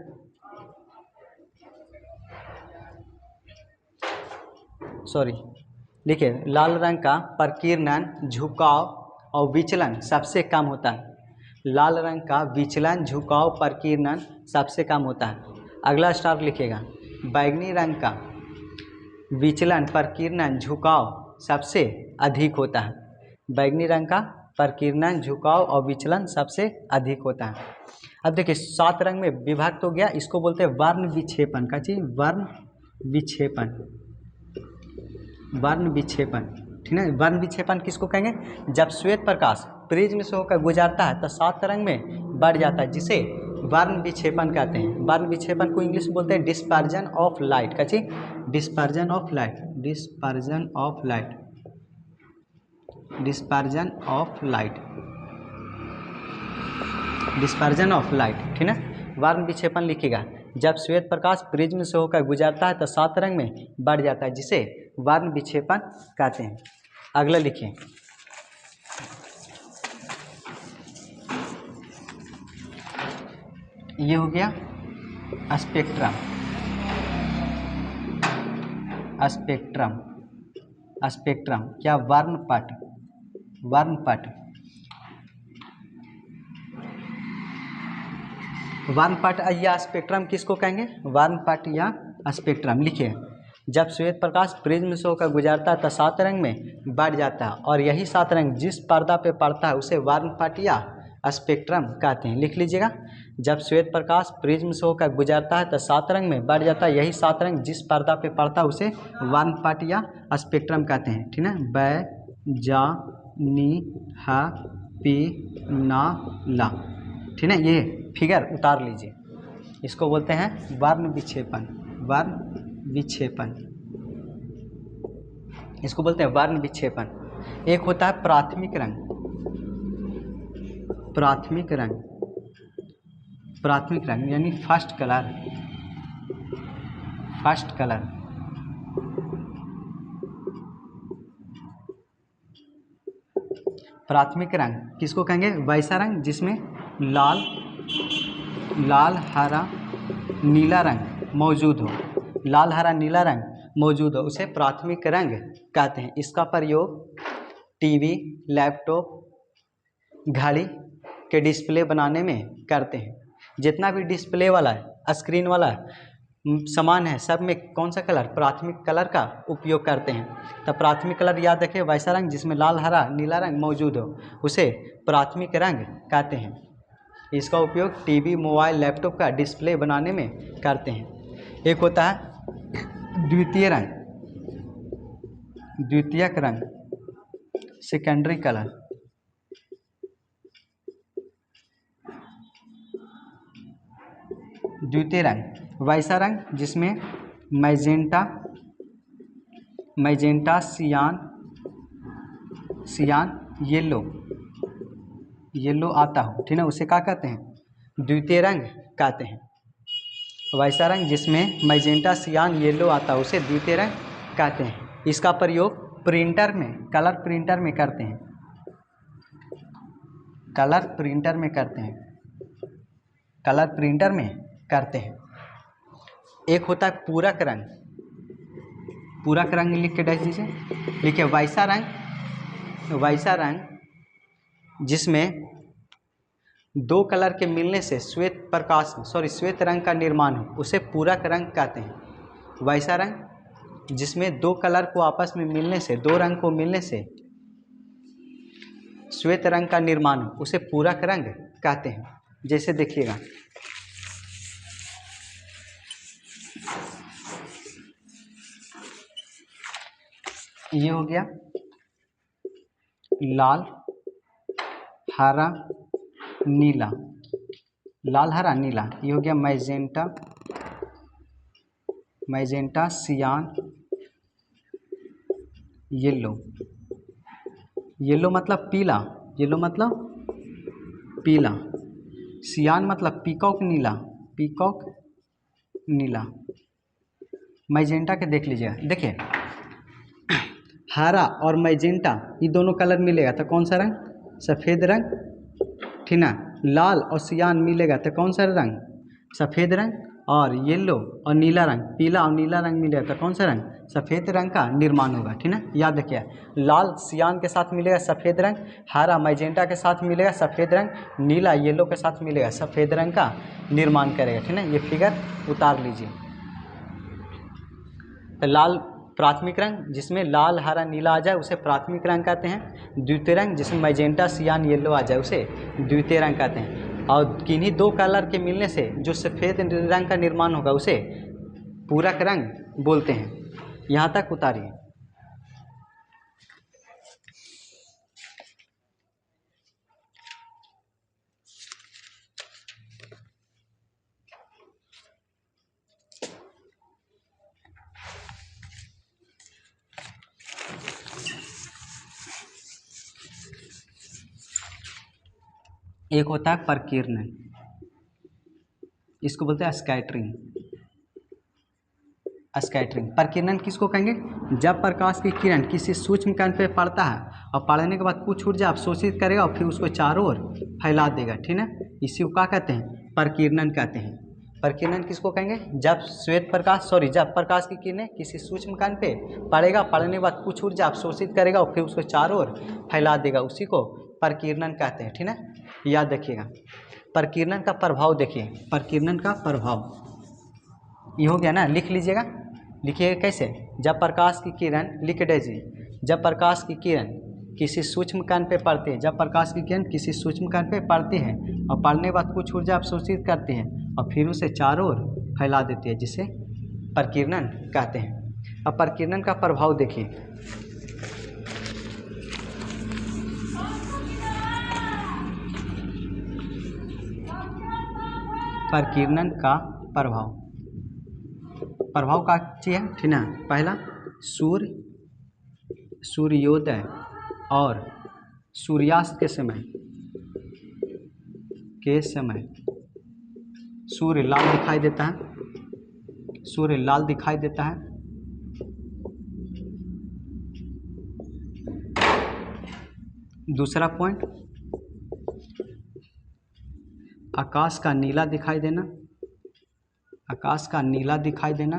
लिखिए लाल रंग का प्रकीर्णन, झुकाव और विचलन सबसे कम होता है। लाल रंग का विचलन, झुकाव, प्रकीर्णन सबसे कम होता है। अगला स्टार लिखिएगा, बैंगनी रंग का विचलन, प्रकीर्णन, झुकाव सबसे अधिक होता है। बैंगनी रंग का प्रकीर्णन, झुकाव और विचलन सबसे अधिक होता है। अब देखिए 7 रंग में विभक्त हो गया, इसको बोलते हैं वर्ण विक्षेपन का चीज, वर्ण विक्षेपन, वर्ण विक्षेपन, ठीक है। वर्ण विक्षेपन किसको कहेंगे, जब श्वेत प्रकाश प्रिज्म से होकर गुजरता है तो 7 रंग में बढ़ जाता है, जिसे वर्ण विक्षेपन कहते हैं। वर्ण विक्षेपन को इंग्लिश में बोलते हैं डिस्पर्जन ऑफ लाइट का चीज, dispersion of light, dispersion of light, dispersion of light, dispersion of light, ठीक है। वर्ण विक्षेपन लिखिएगा, जब श्वेत प्रकाश प्रिज्म से होकर गुजरता है तो 7 रंग में बढ़ जाता है, जिसे वर्ण विक्षेपन कहते हैं। अगला लिखिए, ये हो गया स्पेक्ट्रम, स्पेक्ट्रम, स्पेक्ट्रम क्या, वर्णपट, वर्णपट, वर्णपट या स्पेक्ट्रम किसको कहेंगे, वर्णपट या स्पेक्ट्रम। लिखिए, जब श्वेत प्रकाश प्रिज्म से होकर गुजरता है तो 7 रंग में बढ़ जाता है और यही 7 रंग जिस पर्दा पे पड़ता है उसे वर्णपट या स्पेक्ट्रम कहते हैं। लिख लीजिएगा, जब श्वेत प्रकाश प्रिज्म से होकर गुजरता है तो 7 रंग में बढ़ जाता है, यही 7 रंग जिस पर्दा पे पड़ता है उसे वर्णपट या स्पेक्ट्रम कहते हैं, ठीक है। बै जा नी हा पी ना ला, ठीक है। ये फिगर उतार लीजिए, इसको बोलते हैं वर्ण विक्षेपन, वर्ण विक्षेपन, इसको बोलते हैं वर्ण विक्षेपन। एक होता है प्राथमिक रंग, प्राथमिक रंग, प्राथमिक रंग यानी फर्स्ट कलर, फर्स्ट कलर। प्राथमिक रंग किसको कहेंगे, वैसा रंग जिसमें लाल, लाल, हरा, नीला रंग मौजूद हो, लाल, हरा, नीला रंग मौजूद हो, उसे प्राथमिक रंग कहते हैं। इसका प्रयोग टीवी, लैपटॉप, घड़ी के डिस्प्ले बनाने में करते हैं। जितना भी डिस्प्ले वाला है, स्क्रीन वाला सामान है, सब में कौन सा कलर, प्राथमिक कलर का उपयोग करते हैं। तो प्राथमिक कलर याद रखें, वैसा रंग जिसमें लाल, हरा, नीला रंग मौजूद हो, उसे प्राथमिक रंग कहते हैं। इसका उपयोग टीवी, मोबाइल, लैपटॉप का डिस्प्ले बनाने में करते हैं। एक होता है द्वितीय रंग, द्वितीयक रंग, सेकेंडरी कलर, द्वितीय रंग वैसा रंग जिसमें मैजेंटा, मैजेंटा, सियान, सियान, येलो, येलो आता हो, ठीक है, उसे क्या कहते हैं, द्वितीय रंग कहते हैं। वैसा रंग जिसमें मैजेंटा, सियान, येलो आता हो उसे द्वितीय रंग कहते हैं। इसका प्रयोग प्रिंटर में, कलर प्रिंटर में करते हैं, कलर प्रिंटर में करते हैं, कलर प्रिंटर में करते हैं। एक होता है पूरक रंग, पूरक रंग लिख के डाल दीजिए। लिखिए, वैसा रंग, वैसा रंग जिसमें 2 कलर के मिलने से श्वेत प्रकाश, श्वेत रंग का निर्माण हो, उसे पूरक रंग कहते हैं। वैसा रंग जिसमें 2 कलर को आपस में मिलने से, 2 रंग को मिलने से श्वेत रंग का निर्माण हो, उसे पूरक रंग कहते हैं। जैसे देखिएगा, ये हो गया लाल, हरा नीला, लाल हरा नीला, ये हो गया मैजेंटा, मैजेंटा, सियान, येलो, येलो मतलब पीला, येलो मतलब पीला, सियान मतलब पीकॉक नीला, पीकॉक नीला। मैजेंटा के देख लीजिएगा, देखिए हरा और मैजेंटा ये दोनों कलर मिलेगा तो कौन सा रंग? सफ़ेद रंग, ठीक ना। लाल और सियान मिलेगा तो कौन सा रंग? सफ़ेद रंग। और येलो और नीला रंग, पीला और नीला रंग मिलेगा तो कौन सा रंग? सफ़ेद रंग का निर्माण होगा, ठीक ना। याद रखिए, लाल सियान के साथ मिलेगा सफ़ेद रंग, हरा मैजेंटा के साथ मिलेगा सफ़ेद रंग, नीला येलो के साथ मिलेगा सफ़ेद रंग का निर्माण करेगा, ठीक ना। ये फिगर उतार लीजिए। तो लाल प्राथमिक रंग, जिसमें लाल हरा नीला आ जाए उसे प्राथमिक रंग कहते हैं। द्वितीय रंग जिसमें मैजेंटा सियान येलो आ जाए उसे द्वितीय रंग कहते हैं। और किन्हीं दो कलर के मिलने से जो सफ़ेद रंग का निर्माण होगा उसे पूरक रंग बोलते हैं। यहाँ तक उतारिए। एक होता है प्रकीर्णन, इसको बोलते हैं स्कैटरिंग। स्कैटरिंग, प्रकीर्णन किसको कहेंगे? जब प्रकाश की किरण किसी सूक्ष्म कण पे पड़ता है और पड़ने के बाद कुछ ऊर्जा अवशोषित करेगा और फिर उसको चारों ओर फैला देगा, ठीक है, इसी को क्या कहते हैं? प्रकीर्णन कहते हैं। प्रकीर्णन किसको कहेंगे? जब जब प्रकाश की किरणें किसी सूक्ष्म कण पे पड़ेगा, पड़ने के बाद कुछ ऊर्जा अवशोषित करेगा और फिर उसको चारों ओर फैला देगा, उसी को प्रकीर्णन कहते हैं, ठीक है। याद रखिएगा। प्रकीर्णन का प्रभाव देखिए, प्रकीर्णन का प्रभाव ये हो गया ना, लिख लीजिएगा। लिखिएगा कैसे? जब प्रकाश की किरण, लिख दीजिए, जब प्रकाश की किरण किसी सूक्ष्म कण पे पड़ती है, जब प्रकाश की किरण किसी सूक्ष्म कण पे पड़ती है और पड़ने के बाद कुछ ऊर्जा अवशोषित करती है और फिर उसे चारों ओर फैला देती है, जिसे प्रकीर्णन कहते हैं। अब प्रकीर्णन का प्रभाव देखिए। प्रकीर्णन का प्रभाव, प्रभाव का चीज है, ठीक ना। पहला, सूर्योदय और सूर्यास्त के समय सूर्य लाल दिखाई देता है, सूर्य लाल दिखाई देता है। दूसरा पॉइंट, आकाश का नीला दिखाई देना, आकाश का नीला दिखाई देना,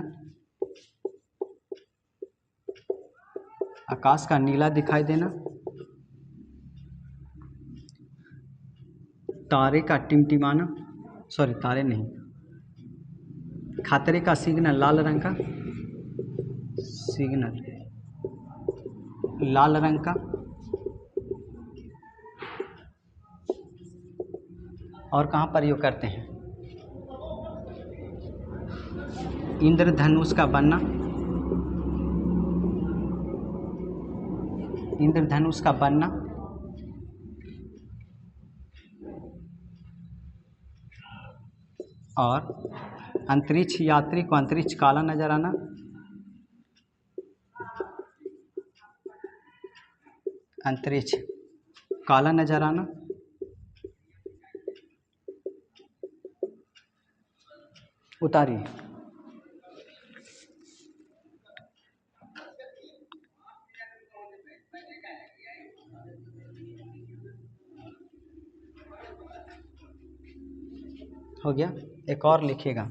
आकाश का नीला दिखाई देना। तारे का टिमटिमाना, सॉरी तारे नहीं, खतरे का सिग्नल, लाल रंग का सिग्नल, लाल रंग का। और कहाँ प्रयोग करते हैं? इंद्रधनुष का बनना, इंद्रधनुष का बनना, और अंतरिक्ष यात्री को अंतरिक्ष काला नजर आना, अंतरिक्ष काला नजर आना। उतारिए। हो गया। एक और लिखिएगा,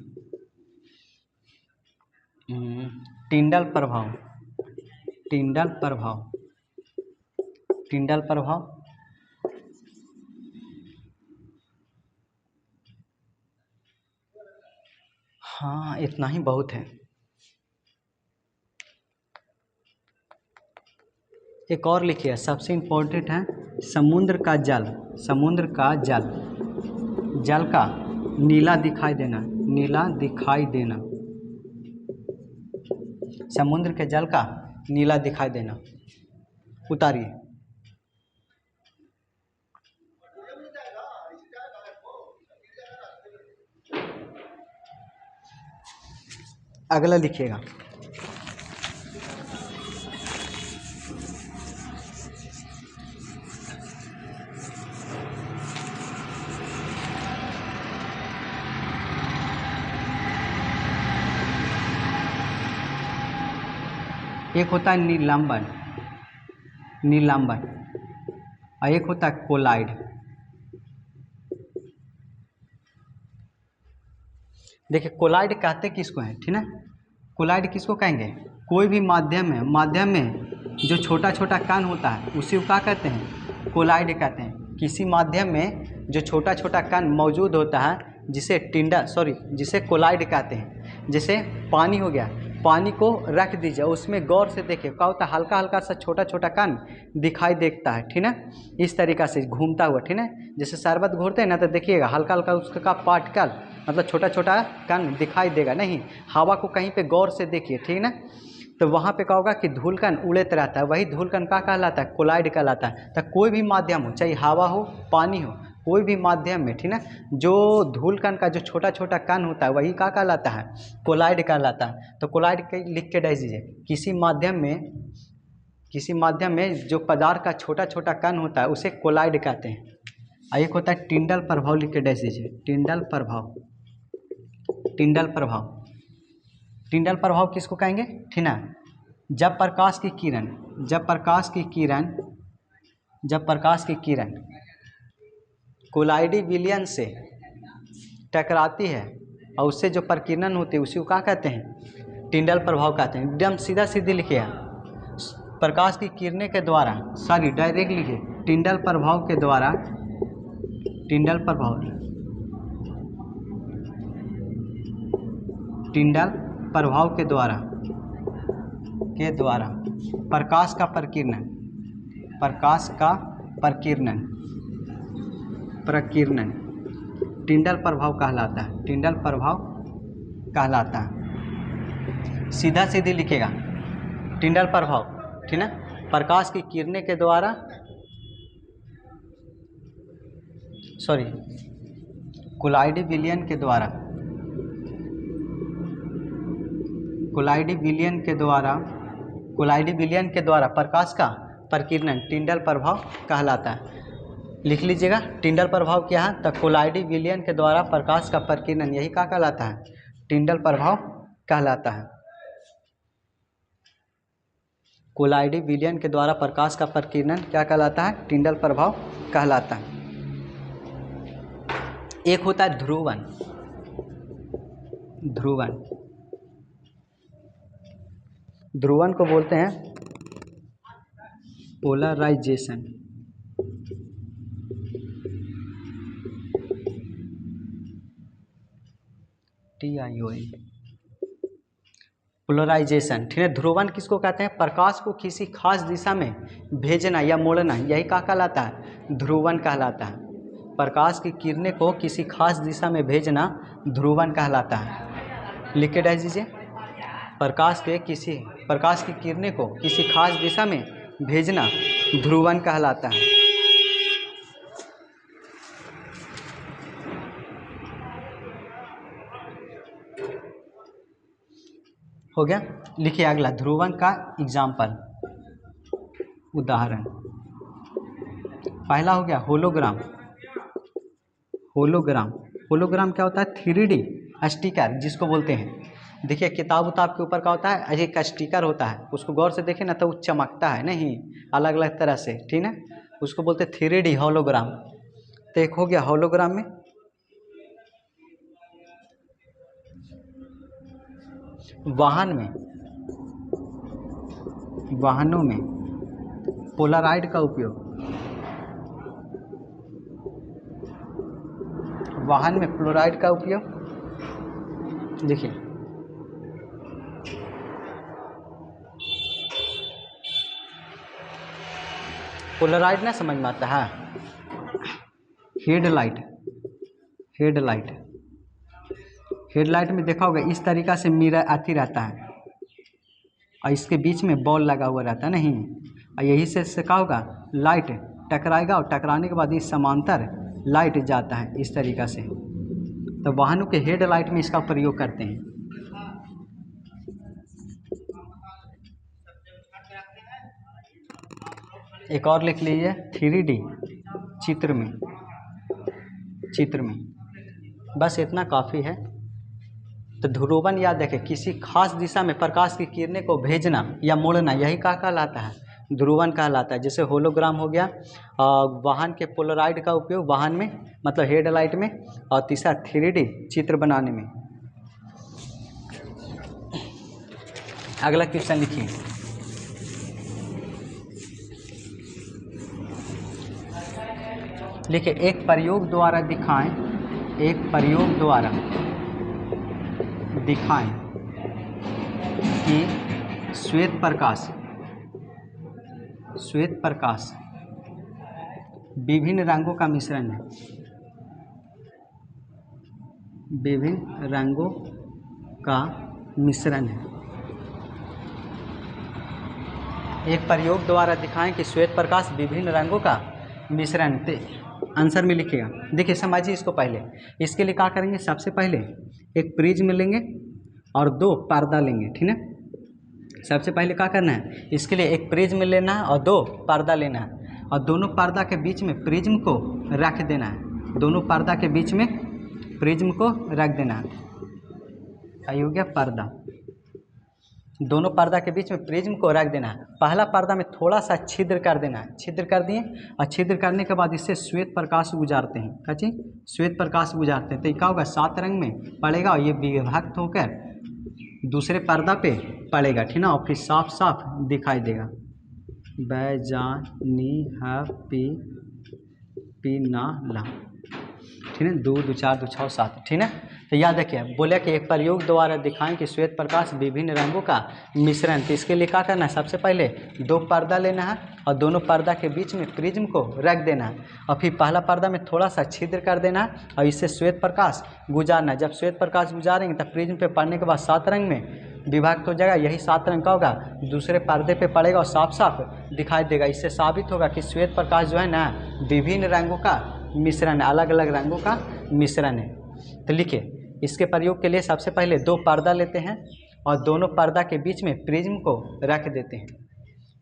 टिंडल प्रभाव, टिंडल प्रभाव, टिंडल प्रभाव। हाँ, इतना ही बहुत है। एक और लिखिए, सबसे इम्पोर्टेंट है समुद्र का जल, समुद्र का जल, जल का नीला दिखाई देना, नीला दिखाई देना, समुद्र के जल का नीला दिखाई देना। उतारिए। अगला लिखिएगा, एक होता है निलंबन, निलंबन, और एक होता है कोलाइड। देखिए कोलाइड कहते किसको हैं, ठीक है। कोलाइड किसको कहेंगे, कोई भी माध्यम है, माध्यम में जो छोटा छोटा कण होता है उसी को क्या कहते हैं, कोलाइड कहते हैं। किसी माध्यम में जो छोटा छोटा कण मौजूद होता है जिसे जिसे कोलाइड कहते हैं। जैसे पानी हो गया, पानी को रख दीजिए, उसमें गौर से देखिए क्या होता है, हल्का हल्का सा छोटा छोटा कण दिखाई देता है, ठीक है। इस तरीक़ा से घूमता हुआ, ठीक है। जैसे शरबत घोरते हैं ना, तो देखिएगा हल्का हल्का उसका पार्टिकल, मतलब छोटा छोटा कण दिखाई देगा नहीं। हवा को कहीं पे गौर से देखिए, ठीक है, तो वहाँ पे क्या होगा कि धूलकण उड़ते रहता है, वही धूलकण क्या कहलाता है, कोलाइड कहलाता है। तो कोई भी माध्यम हो, चाहे हवा हो, पानी हो, कोई भी माध्यम में, ठीक है, जो धूलकण का जो छोटा छोटा कण होता है वही क्या कहलाता है, कोलाइड कहलाता है। तो कोलाइड लिख के डाल दीजिए, किसी माध्यम में जो पदार्थ का छोटा छोटा कण होता है उसे कोलाइड कहते हैं। एक होता है टिंडल प्रभाव, लिख के डाल दीजिए, टिंडल प्रभाव। टिंडल प्रभाव, टिंडल प्रभाव किसको कहेंगे, ठीक है। जब प्रकाश की किरण कोलाइडी विलयन से टकराती है और उससे जो प्रकीर्णन होती है उसी को क्या कहते हैं, टिंडल प्रभाव कहते हैं। एकदम सीधा सीधी लिखिए, प्रकाश की किरणें के द्वारा, डायरेक्ट लिखिए, टिंडल प्रभाव के द्वारा, टिंडल प्रभाव के द्वारा प्रकाश का प्रकीर्णन टिंडल प्रभाव कहलाता है, टिंडल प्रभाव कहलाता है। सीधा सीधी लिखेगा, टिंडल प्रभाव, ठीक है। प्रकाश की किरणें के द्वारा, कोलाइडी विलयन के द्वारा प्रकाश का प्रकीर्णन टिंडल प्रभाव कहलाता है। लिख लीजिएगा, टिंडल प्रभाव क्या है, तो कोलाइडी विलयन के द्वारा प्रकाश का प्रकीर्णन, यही क्या कहलाता है, टिंडल प्रभाव कहलाता है। कोलाइडी विलयन के द्वारा प्रकाश का प्रकीर्णन क्या कहलाता है, टिंडल प्रभाव कहलाता है। एक होता है ध्रुवन, ध्रुवन को बोलते हैं पोलराइजेशन, पोलराइजेशन, ठीक है। ध्रुवन किसको कहते हैं, प्रकाश को किसी खास दिशा में भेजना या मोड़ना, यही क्या कहलाता है, ध्रुवन कहलाता है। प्रकाश की किरणें को किसी खास दिशा में भेजना ध्रुवन कहलाता है। लिख के डाल दीजिए, प्रकाश की किरणें को किसी खास दिशा में भेजना ध्रुवन कहलाता है। हो गया। लिखिए अगला, ध्रुवन का एग्जाम्पल, उदाहरण। पहला हो गया होलोग्राम। होलोग्राम क्या होता है, 3D स्टिकर जिसको बोलते हैं। देखिए किताब उताब के ऊपर क्या होता है, एक स्टिकर होता है, उसको गौर से देखें ना तो वो चमकता है नहीं, अलग अलग तरह से, ठीक है, उसको बोलते हैं 3D होलोग्राम। तो एक हो गया होलोग्राम में। वाहनों में पोलराइड का उपयोग, वाहन में फ्लोराइड का उपयोग, देखिए पोलराइड ना समझ में आता है, हेडलाइट में देखा होगा इस तरीक़ा से मिरर आती रहता है और इसके बीच में बॉल लगा हुआ रहता है नहीं, और यही से क्या होगा, लाइट टकराएगा और टकराने के बाद इस समांतर लाइट जाता है इस तरीक़ा से। तो वाहनों के हेडलाइट में इसका प्रयोग करते हैं। एक और लिख लीजिए 3D चित्र में, बस इतना काफ़ी है। तो ध्रुवन याद रखें, किसी खास दिशा में प्रकाश की किरणें को भेजना या मोड़ना, यही क्या कहलाता है? ध्रुवन कहलाता है। जैसे होलोग्राम हो गया, वाहन के पोलराइड का उपयोग वाहन में मतलब हेडलाइट में, और तीसरा 3D चित्र बनाने में। अगला क्वेश्चन लिखिए। लिखिए, एक प्रयोग द्वारा दिखाएं कि श्वेत प्रकाश विभिन्न रंगों का मिश्रण है। एक प्रयोग द्वारा दिखाएं कि श्वेत प्रकाश विभिन्न रंगों का मिश्रण। आंसर में लिखिएगा। देखिए समझिए इसको। पहले इसके लिए क्या करेंगे? सबसे पहले एक प्रिज्म लेंगे और 2 पर्दा लेंगे, ठीक है। सबसे पहले क्या करना है? इसके लिए एक प्रिज्म लेना है और 2 पर्दा लेना है, और दोनों पर्दा के बीच में प्रिज्म को रख देना है। दोनों पर्दा के बीच में प्रिज्म को रख देना है। हो गया पर्दा। दोनों पर्दा के बीच में प्रिज्म को रख देना है। पहला पर्दा में थोड़ा सा छिद्र कर देना है। छिद्र कर दिए, और छिद्र करने के बाद इससे श्वेत प्रकाश गुजारते हैं। क्या चीज़? श्वेत प्रकाश गुजारते हैं। तो क्या होगा? 7 रंग में पड़ेगा, और ये विभक्त होकर दूसरे पर्दा पे पड़ेगा, ठीक ना। और फिर साफ साफ दिखाई देगा। बैजानी है पी ना ला, ठीक है। 2 2 4 2 6 7, ठीक है। तो याद रखिए, बोले कि एक प्रयोग द्वारा दिखाएं कि श्वेत प्रकाश विभिन्न रंगों का मिश्रण। तो इसके लिए क्या करना है? सबसे पहले 2 पर्दा लेना है, और दोनों पर्दा के बीच में प्रिज्म को रख देना है, और फिर पहला पर्दा में थोड़ा सा छिद्र कर देना है, और इससे श्वेत प्रकाश गुजारना है। जब श्वेत प्रकाश गुजारेंगे तब प्रिज्म पे पड़ने के बाद 7 रंग में विभक्त हो जाएगा। यही 7 रंग का होगा, दूसरे पर्दे पे पड़ेगा और साफ साफ दिखाई देगा। इससे साबित होगा कि श्वेत प्रकाश जो है ना विभिन्न रंगों का मिश्रण है, अलग अलग रंगों का मिश्रण है। तो लिखिए, इसके प्रयोग के लिए सबसे पहले 2 पर्दा लेते हैं और दोनों पर्दा के बीच में प्रिज्म को रख देते हैं।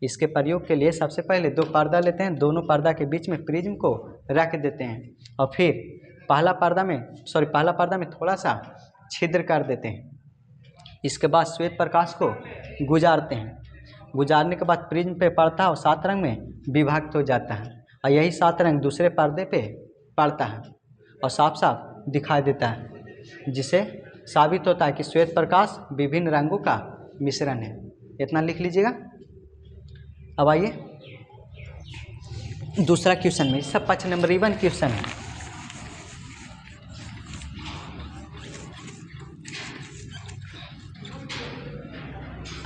इसके प्रयोग के लिए सबसे पहले 2 पर्दा लेते हैं, दोनों पर्दा के बीच में प्रिज्म को रख देते हैं, और फिर पहला पर्दा में थोड़ा सा छिद्र कर देते हैं। इसके बाद श्वेत प्रकाश को गुजारते हैं। गुजारने के बाद प्रिज्म पे पड़ता है और 7 रंग में विभक्त हो जाता है, और यही 7 रंग दूसरे पर्दे पे पड़ता है और साफ साफ दिखाई देता है, जिससे साबित होता है कि श्वेत प्रकाश विभिन्न रंगों का मिश्रण है। इतना लिख लीजिएगा। अब आइए दूसरा क्वेश्चन में, सब 5 नंबर 1 क्वेश्चन है।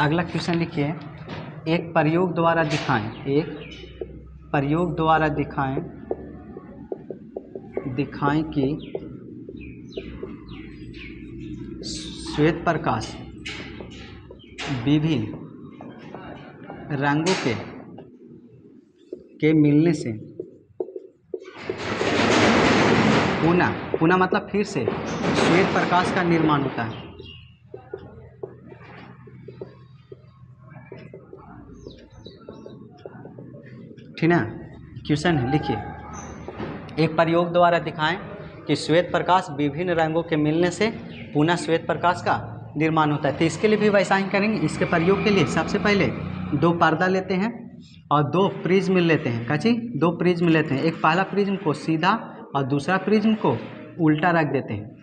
अगला क्वेश्चन लिखिए, एक प्रयोग द्वारा दिखाएं कि श्वेत प्रकाश विभिन्न रंगों के मिलने से पुनः मतलब फिर से श्वेत प्रकाश का निर्माण होता है। ठीक ना। क्वेश्चन है, लिखिए, एक प्रयोग द्वारा दिखाएं कि श्वेत प्रकाश विभिन्न रंगों के मिलने से पुनः श्वेत प्रकाश का निर्माण होता है। तो इसके लिए भी वैसा ही करेंगे। इसके प्रयोग के लिए सबसे पहले 2 पर्दा लेते हैं और 2 प्रिज्म लेते हैं। क्या चीज? 2 प्रिज्म लेते हैं। एक पहला प्रिज्म को सीधा और दूसरा प्रिज्म को उल्टा रख देते हैं।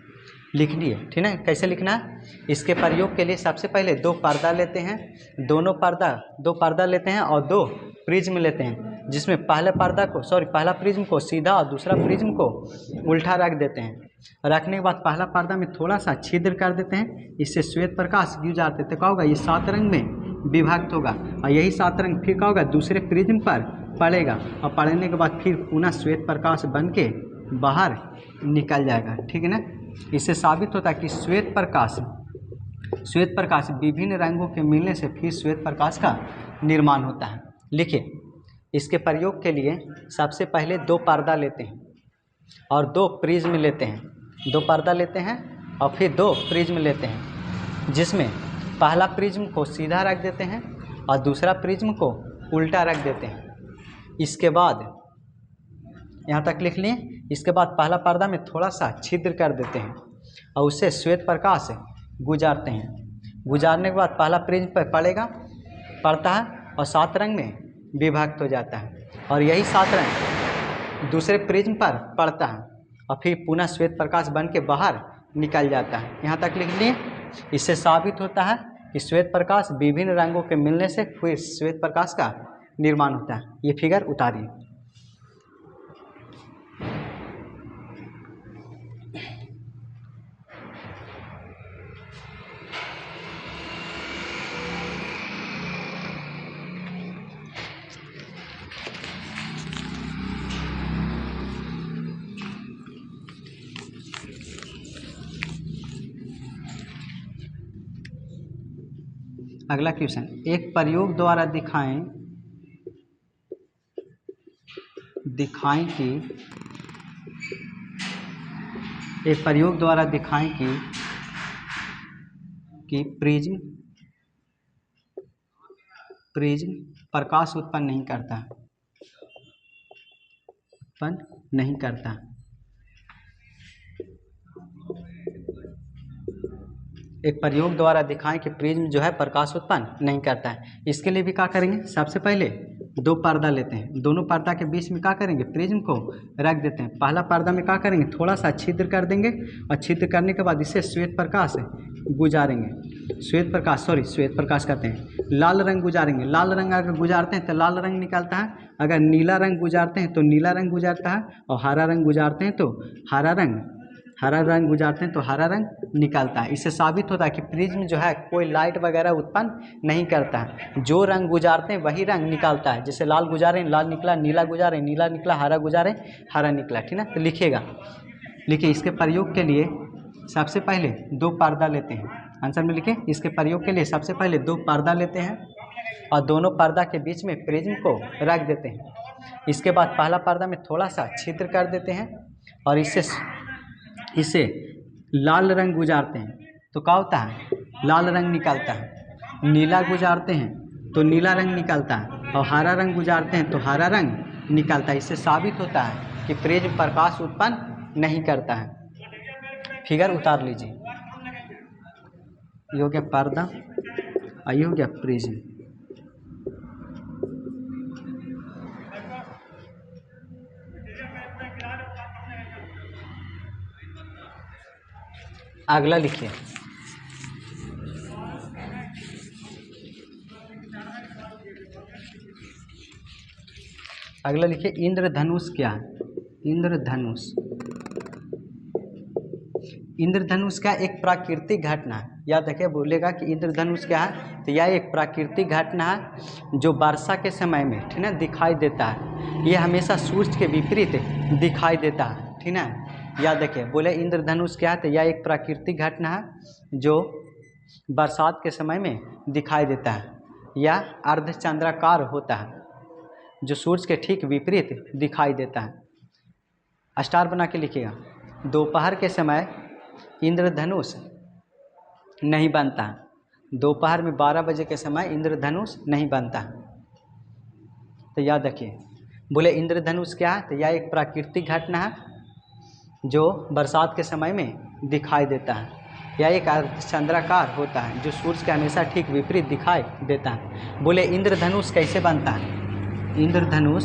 लिख लिए, ठीक है। कैसे लिखना है? इसके प्रयोग के लिए सबसे पहले 2 पर्दा लेते हैं, 2 पर्दा लेते हैं और 2 प्रिज्म लेते हैं, जिसमें पहला प्रिज्म को सीधा और दूसरा प्रिज्म को उल्टा रख देते हैं। रखने के बाद पहला पर्दा में थोड़ा सा छिद्र कर देते हैं, इससे श्वेत प्रकाश गुजारते हैं। क्या होगा? ये 7 रंग में विभक्त होगा, और यही 7 रंग फिर क्या होगा? दूसरे प्रिज्म पर पड़ेगा, और पड़ने के बाद फिर पुनः श्वेत प्रकाश बन के बाहर निकल जाएगा। ठीक है ना। इससे साबित होता है कि श्वेत प्रकाश विभिन्न रंगों के मिलने से फिर श्वेत प्रकाश का निर्माण होता है। लिखिए, इसके प्रयोग के लिए सबसे पहले 2 पर्दा लेते हैं और 2 प्रिज्म लेते हैं। 2 पर्दा लेते हैं और फिर 2 प्रिज्म लेते हैं, जिसमें पहला प्रिज्म को सीधा रख देते हैं और दूसरा प्रिज्म को उल्टा रख देते हैं। इसके बाद यहाँ तक लिख लिए। इसके बाद पहला पर्दा में थोड़ा सा छिद्र कर देते हैं और उससे श्वेत प्रकाश गुजारते हैं। गुजारने के बाद पहला प्रिज्म पर पड़ता है और 7 रंग में विभक्त हो जाता है, और यही 7 रंग दूसरे प्रिज्म पर पड़ता है और फिर पुनः श्वेत प्रकाश बन के बाहर निकल जाता है। यहाँ तक लिख लिए। इससे साबित होता है कि श्वेत प्रकाश विभिन्न रंगों के मिलने से फिर श्वेत प्रकाश का निर्माण होता है। ये फिगर उतारिए। अगला क्वेश्चन, एक प्रयोग द्वारा दिखाएं कि एक प्रयोग द्वारा दिखाएं कि प्रिज्म प्रकाश उत्पन्न नहीं करता। एक प्रयोग द्वारा दिखाएं कि प्रिज्म जो है प्रकाश उत्पन्न नहीं करता है। इसके लिए भी क्या करेंगे, सबसे पहले 2 पर्दा लेते हैं, दोनों पर्दा के बीच में क्या करेंगे, प्रिज्म को रख देते हैं। पहला पर्दा में क्या करेंगे, थोड़ा सा छिद्र कर देंगे और छिद्र करने के बाद इससे श्वेत प्रकाश गुजारेंगे। श्वेत प्रकाश करते हैं, लाल रंग गुजारेंगे। लाल रंग अगर गुजारते हैं तो लाल रंग निकलता है, अगर नीला रंग गुजारते हैं तो नीला रंग गुजारता है, और हरा रंग गुजारते हैं तो हरा रंग निकलता है। इससे साबित होता है कि प्रिज्म जो है कोई लाइट वगैरह उत्पन्न नहीं करता है। जो रंग गुजारते हैं वही रंग निकलता है। जैसे लाल गुजारे लाल निकला, नीला गुजारे नीला निकला, हरा गुजारे हरा निकला। ठीक है, तो लिखिएगा। लिखिए, इसके प्रयोग के लिए सबसे पहले 2 पर्दा लेते हैं। आंसर में लिखिए, इसके प्रयोग के लिए सबसे पहले 2 पर्दा लेते हैं और दोनों पर्दा के बीच में प्रिज्म को रख देते हैं। इसके बाद पहला पर्दा में थोड़ा सा छिद्र कर देते हैं और इससे लाल रंग गुजारते हैं तो क्या होता है, लाल रंग निकलता है। नीला गुजारते हैं तो नीला रंग निकलता है, और हरा रंग गुजारते हैं तो हरा रंग निकलता है। इससे साबित होता है कि प्रिज्म प्रकाश उत्पन्न नहीं करता है। फिगर उतार लीजिए। ये हो गया पर्दा और ये हो गया प्रिज्म। अगला लिखिए। अगला लिखिए, इंद्रधनुष क्या है। इंद्रधनुष का एक प्राकृतिक घटना है। याद रखिए, बोलेगा कि इंद्रधनुष क्या है, तो यह एक प्राकृतिक घटना है जो वर्षा के समय में, ठीक है, दिखाई देता है। ये हमेशा सूर्य के विपरीत दिखाई देता है। ठीक है, याद रखिए। बोले इंद्रधनुष क्या है, तो यह एक प्राकृतिक घटना है जो बरसात के समय में दिखाई देता है। यह अर्धचंद्राकार होता है जो सूर्य के ठीक विपरीत दिखाई देता है। स्टार बना के लिखिएगा। दोपहर के समय इंद्रधनुष नहीं बनता है। दोपहर में 12 बजे के समय इंद्रधनुष नहीं बनता है। तो याद रखिए। बोले इंद्रधनुष क्या है, तो यह एक प्राकृतिक घटना है जो बरसात के समय में दिखाई देता है। यह एक अर्धचंद्राकार होता है जो सूर्य के हमेशा ठीक विपरीत दिखाई देता है। बोले इंद्रधनुष कैसे बनता है। इंद्रधनुष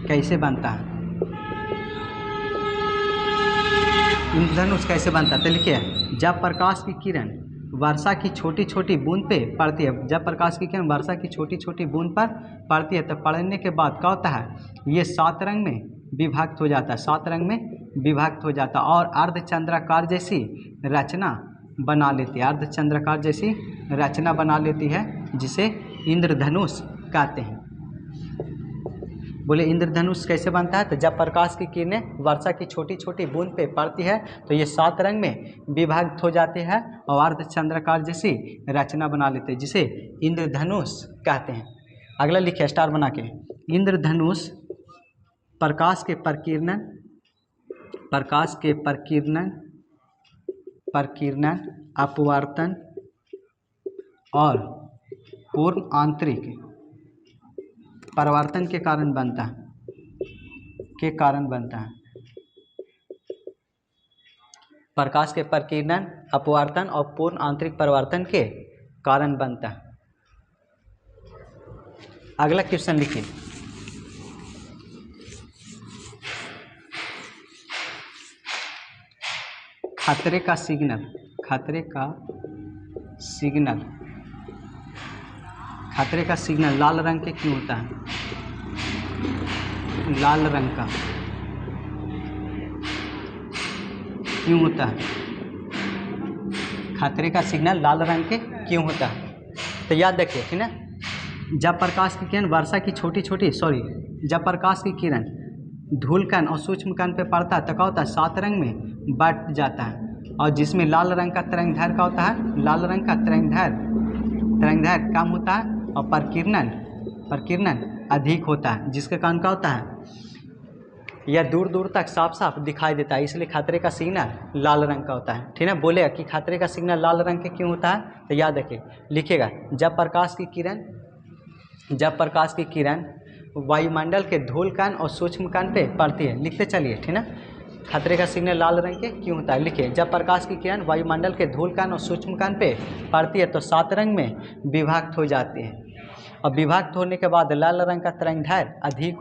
कैसे बनता है। इंद्रधनुष कैसे बनता है, तो लिखिए, जब प्रकाश की किरण वर्षा की छोटी छोटी बूंद पे पड़ती है। जब प्रकाश की किरण वर्षा की छोटी छोटी बूंद पर पड़ती है तो पड़ने के बाद क्या होता है, ये 7 रंग में विभक्त हो जाता है। 7 रंग में विभक्त हो जाता है और अर्धचंद्राकार जैसी रचना बना लेती है। अर्धचंद्राकार जैसी रचना बना लेती है जिसे इंद्रधनुष कहते हैं। बोले इंद्रधनुष कैसे बनता है, तो जब प्रकाश की किरणें वर्षा की छोटी छोटी बूंद पे पड़ती है तो ये 7 रंग में विभक्त हो जाते हैं और अर्धचंद्राकार जैसी रचना बना लेते हैं जिसे इंद्रधनुष कहते हैं। अगला लिखिए स्टार बना के। इंद्रधनुष प्रकाश के प्रकीर्णन, अपवर्तन और पूर्ण आंतरिक परावर्तन के कारण बनता है, प्रकाश के प्रकीर्णन, अपवर्तन और पूर्ण आंतरिक परावर्तन के कारण बनता है। अगला क्वेश्चन लिखिए। खतरे का सिग्नल लाल रंग के क्यों होता है? लाल रंग का क्यों होता है? खतरे का सिग्नल लाल रंग के क्यों होता है? तो याद रखिए, ठीक है। जब प्रकाश की किरण वर्षा की जब प्रकाश की किरण धूल कण और सूक्ष्म कण पे पड़ता है तो क्या होता है? 7 रंग में बट जाता है। और जिसमें लाल रंग का तरंगदैर्घ्य का होता है, लाल रंग का तरंगदैर्घ्य कम होता है और प्रकीर्णन अधिक होता है, जिसके कारण क्या होता है? यह दूर दूर तक साफ साफ दिखाई देता है, इसलिए खतरे का सिग्नल लाल रंग का होता है, ठीक है। बोलेगा कि खतरे का सिग्नल लाल रंग के क्यों होता है? तो याद रखिए, लिखेगा जब प्रकाश की किरण वायुमंडल के धूल कण और सूक्ष्म कण पे पड़ती है। लिखते चलिए, ठीक है। खतरे का सिग्नल लाल रंग के क्यों होता है? लिखिए, जब प्रकाश की किरण वायुमंडल के धूल कण और सूक्ष्म कण पे पड़ती है तो 7 रंग में विभक्त हो जाती है, और विभक्त होने के बाद लाल रंग का तरंगदैर्घ्य अधिक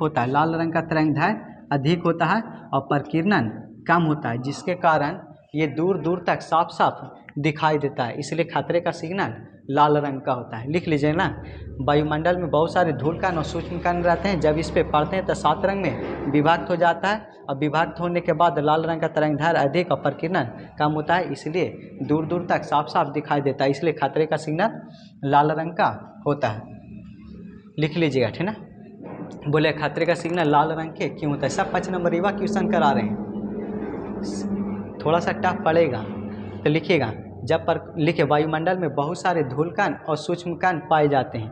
होता है, और प्रकीर्णन कम होता है, जिसके कारण ये दूर दूर तक साफ साफ दिखाई देता है, इसलिए खतरे का सिग्नल लाल रंग का होता है। लिख लीजिए ना, वायुमंडल में बहुत सारे धूल कण और सूक्ष्म कण रहते हैं, जब इस पे पड़ते हैं तो 7 रंग में विभक्त हो जाता है, और विभक्त होने के बाद लाल रंग का तरंगदैर्घ्य अधिक और प्रकीर्णन कम होता है, इसलिए दूर दूर तक साफ साफ दिखाई देता है, इसलिए खतरे का सिग्नल लाल रंग का होता है। लिख लीजिएगा, ठीक है। बोले खतरे का सिग्नल लाल रंग के क्यों होता है? सब 5 नंबर युवा क्वेश्चन करा रहे हैं, थोड़ा सा टफ पड़ेगा तो लिखिएगा। लिखे वायुमंडल में बहुत सारे धूल कण और सूक्ष्म कण पाए जाते हैं,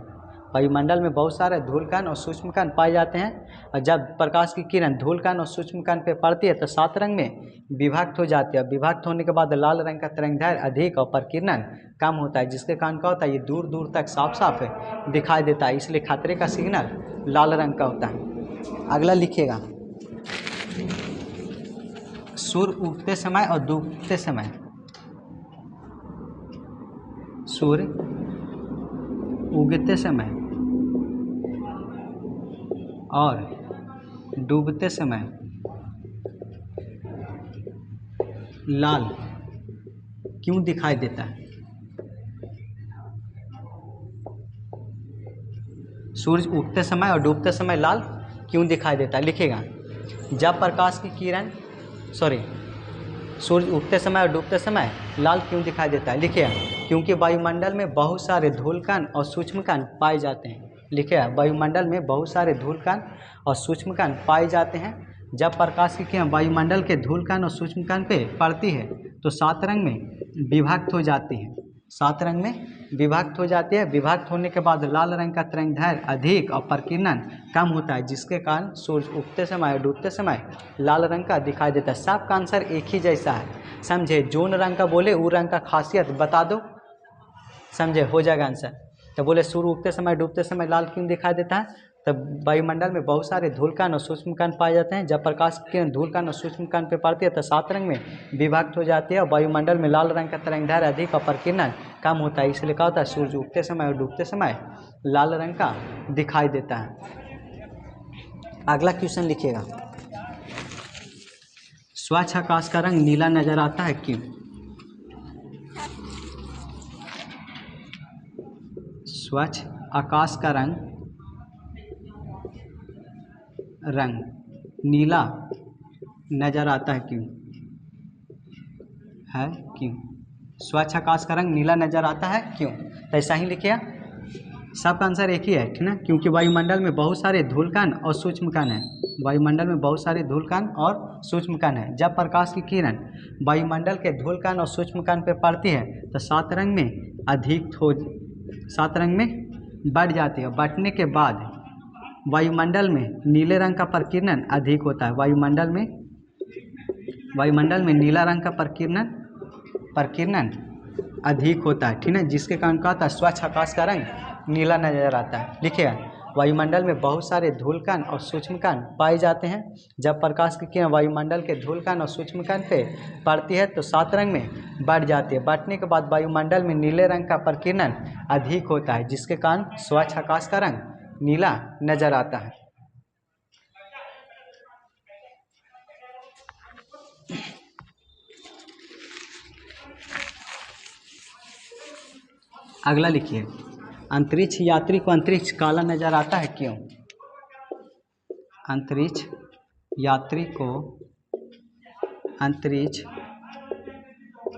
वायुमंडल में बहुत सारे धूल कण और सूक्ष्म कण पाए जाते हैं, और जब प्रकाश की किरण धूल कण और सूक्ष्म कण पे पड़ती है तो 7 रंग में विभक्त हो जाती है, विभक्त होने के बाद लाल रंग का तरंगदैर्घ्य अधिक और प्रकीर्णन कम होता है, जिसके कारण क्या होता है? ये दूर दूर तक साफ साफ दिखाई देता है, इसलिए खतरे का सिग्नल लाल रंग का होता है। अगला लिखिएगा, सूर्य उगते समय और डूबते समय, सूर्य उगते समय और डूबते समय लाल क्यों दिखाई देता है? सूरज उगते समय और डूबते समय लाल क्यों दिखाई देता है? लिखिएगा, जब प्रकाश की किरण सूरज उगते समय और डूबते समय लाल क्यों दिखाई देता है? लिखिए, क्योंकि वायुमंडल में बहुत सारे धूल कण और सूक्ष्म कण पाए जाते हैं। लिखिए, वायुमंडल में बहुत सारे धूल कण और सूक्ष्म कण पाए जाते हैं, जब प्रकाश की किरण वायुमंडल के धूल कण और सूक्ष्म कण पे पड़ती है तो 7 रंग में विभक्त हो जाती है, 7 रंग में विभक्त हो जाती है, विभक्त होने के बाद लाल रंग का तरंगदैर्घ्य अधिक और प्रकीर्णन कम होता है, जिसके कारण सूरज उगते समय और डूबते समय लाल रंग का दिखाई देता है। सबका आंसर एक ही जैसा है, समझे? जोन रंग का बोले वो रंग का खासियत बता दो, समझे? हो जाएगा आंसर। तो बोले सूर्य उगते समय डूबते समय लाल क्यों दिखाई देता है? तब वायुमंडल में बहुत सारे धूल कण और सूक्ष्म कण पाए जाते हैं, जब प्रकाश की किरण धूल कण और सूक्ष्म कण पे पड़ती है तो 7 रंग में विभक्त हो जाती है, और वायुमंडल में लाल रंग का तरंगदैर्घ्य अधिक और प्रकीर्णन कम होता है, इसलिए क्या होता है? सूर्य उगते समय और डूबते समय लाल रंग का दिखाई देता है। अगला क्वेश्चन लिखिएगा, स्वच्छ आकाश का रंग नीला नजर आता है, क्यों? स्वच्छ आकाश का रंग नीला नजर आता है, क्यों? क्यों स्वच्छ आकाश का रंग नीला नजर आता है, क्यों? तो ऐसा ही लिखिए, सबका आंसर एक ही है, ठीक ना? क्योंकि वायुमंडल में बहुत सारे धूल कण और सूक्ष्म कण हैं, वायुमंडल में बहुत सारे धूल कण और सूक्ष्म कण हैं, जब प्रकाश की किरण वायुमंडल के धूल कण और सूक्ष्म कण पे पड़ती है तो 7 रंग में 7 रंग में बढ़ जाती है, बढ़ने के बाद वायुमंडल में नीले रंग का प्रकीर्णन अधिक होता है, वायुमंडल में नीला रंग का प्रकीर्णन अधिक होता है, ठीक है, जिसके कारण क्या होता है स्वच्छ आकाश का रंग नीला नजर आता है। लिखिएगा, वायुमंडल में बहुत सारे धूलकण और सूक्ष्मकण पाए जाते हैं। जब प्रकाश की किरण वायुमंडल के धूलकण और सूक्ष्मकण पे पड़ती है तो 7 रंग में बढ़ जाती है। बढ़ने के बाद वायुमंडल में नीले रंग का प्रकीर्णन अधिक होता है, जिसके कारण स्वच्छ आकाश का रंग नीला नजर आता है। अगला लिखिए, अंतरिक्ष यात्री को अंतरिक्ष काला नजर आता है, क्यों? अंतरिक्ष यात्री को अंतरिक्ष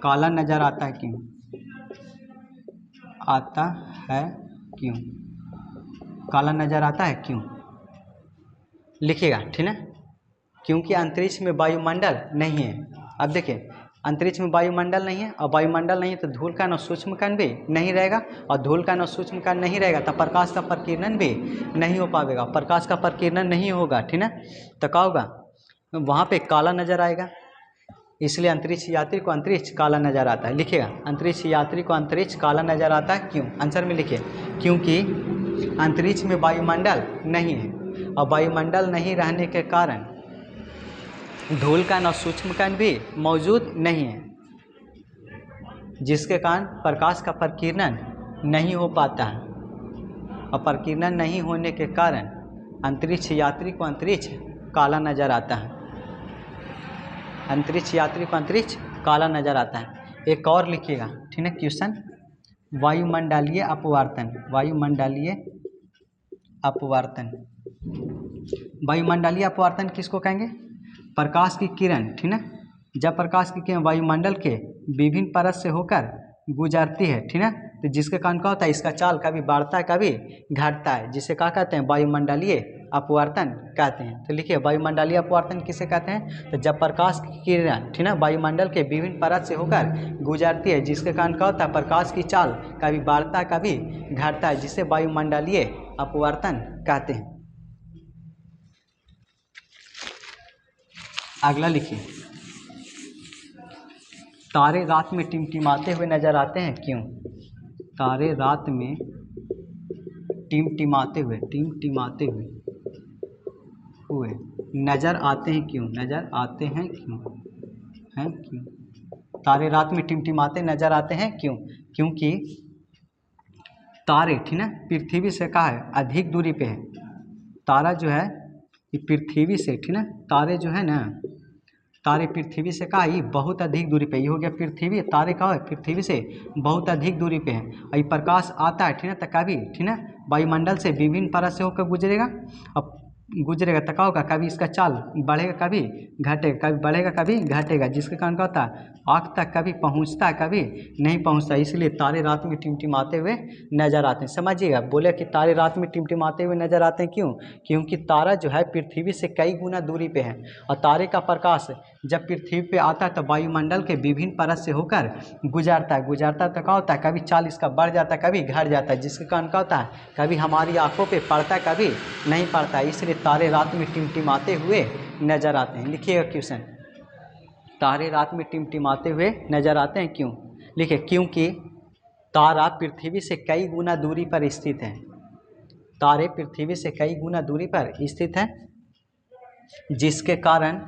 काला नजर आता है, क्यों? आता है क्यों? काला नजर आता है क्यों? लिखिएगा, ठीक है, क्योंकि अंतरिक्ष में वायुमंडल नहीं है। अब देखिए, अंतरिक्ष में वायुमंडल नहीं है, और वायुमंडल नहीं है तो धूलकण और सूक्ष्मकण भी नहीं रहेगा, और धूलकण और सूक्ष्मकण नहीं रहेगा तो प्रकाश का प्रकीर्णन भी नहीं हो पाएगा। प्रकाश का प्रकीर्णन नहीं होगा, ठीक है, तो क्या होगा? वहाँ पे काला नजर आएगा, इसलिए अंतरिक्ष यात्री को अंतरिक्ष काला नजर आता है। लिखिएगा, अंतरिक्ष यात्री को अंतरिक्ष काला नजर आता है, क्यों? आंसर में लिखिए, क्योंकि अंतरिक्ष में वायुमंडल नहीं है, और वायुमंडल नहीं रहने के कारण धूलकण और सूक्ष्मकण भी मौजूद नहीं है, जिसके कारण प्रकाश का प्रकीर्णन नहीं हो पाता है, और प्रकीर्णन नहीं होने के कारण अंतरिक्ष यात्री को अंतरिक्ष काला नजर आता है। अंतरिक्ष यात्री को अंतरिक्ष काला नजर आता है। एक और लिखिएगा, ठीक है, क्वेश्चन, वायुमंडलीय अपवर्तन। वायुमंडलीय अपवर्तन, वायुमंडलीय अपवर्तन किसको कहेंगे? प्रकाश की किरण, ठीक है, जब प्रकाश की किरण वायुमंडल के विभिन्न परत से होकर गुजरती है, ठीक है, तो जिसके कारण क्या होता है? इसका चाल कभी बढ़ता है कभी घटता है, जिसे क्या कहते हैं? वायुमंडलीय अपवर्तन कहते हैं। तो लिखिए, वायुमंडलीय अपवर्तन किसे कहते हैं? तो जब प्रकाश की किरण, ठीक है, वायुमंडल के विभिन्न परत से होकर गुजरती है, जिसके कारण क्या होता है? प्रकाश की चाल कभी बढ़ता है कभी घटता है, जिसे वायुमंडलीय अपवर्तन कहते हैं। अगला लिखिए, तारे रात में टिमटिमाते हुए नजर आते हैं, क्यों? तारे रात में टिमटिमाते हुए नजर आते हैं, क्यों? नजर आते हैं क्यों? क्यों तारे रात में टिमटिमाते नजर आते हैं, क्यों? क्योंकि तारे, ठीक है, पृथ्वी से क्या है? अधिक दूरी पे है। तारा जो है ये पृथ्वी से, ठीक है, तारे जो है ना, तारे पृथ्वी से कहा ये बहुत अधिक दूरी पे, ये हो गया पृथ्वी, तारे का है पृथ्वी से बहुत अधिक दूरी पे है, और ये प्रकाश आता है, ठीक है, तो कभी, ठीक है, वायुमंडल से विभिन्न परत से होकर गुजरेगा, अब गुजरेगा तो क्या होगा? कभी इसका चाल बढ़ेगा कभी घटेगा, कभी बढ़ेगा कभी घटेगा, जिसके कारण क्या होता है? आँख तक कभी पहुँचता है कभी नहीं पहुँचता, इसलिए तारे रात में टिमटिमाते हुए नजर आते हैं। समझिएगा, बोले कि तारे रात में टिमटिमाते हुए नजर आते हैं, क्यों? क्योंकि तारा जो है पृथ्वी से कई गुना दूरी पे है, और तारे का प्रकाश जब पृथ्वी पे आता है तो वायुमंडल के विभिन्न परत से होकर गुजरता है तो क्या होता है? कभी चाल इसका बढ़ जाता है कभी घट जाता है, जिसके कारण क्या होता है? कभी हमारी आंखों पे पड़ता है कभी नहीं पड़ता है, इसलिए तारे रात में टिमटिमाते हुए नजर आते हैं। लिखिएगा क्वेश्चन, तारे रात में टिमटिमाते हुए नजर आते हैं, क्यों? लिखिए, क्योंकि तारा पृथ्वी से कई गुना दूरी पर स्थित है। तारे पृथ्वी से कई गुना दूरी पर स्थित है, जिसके कारण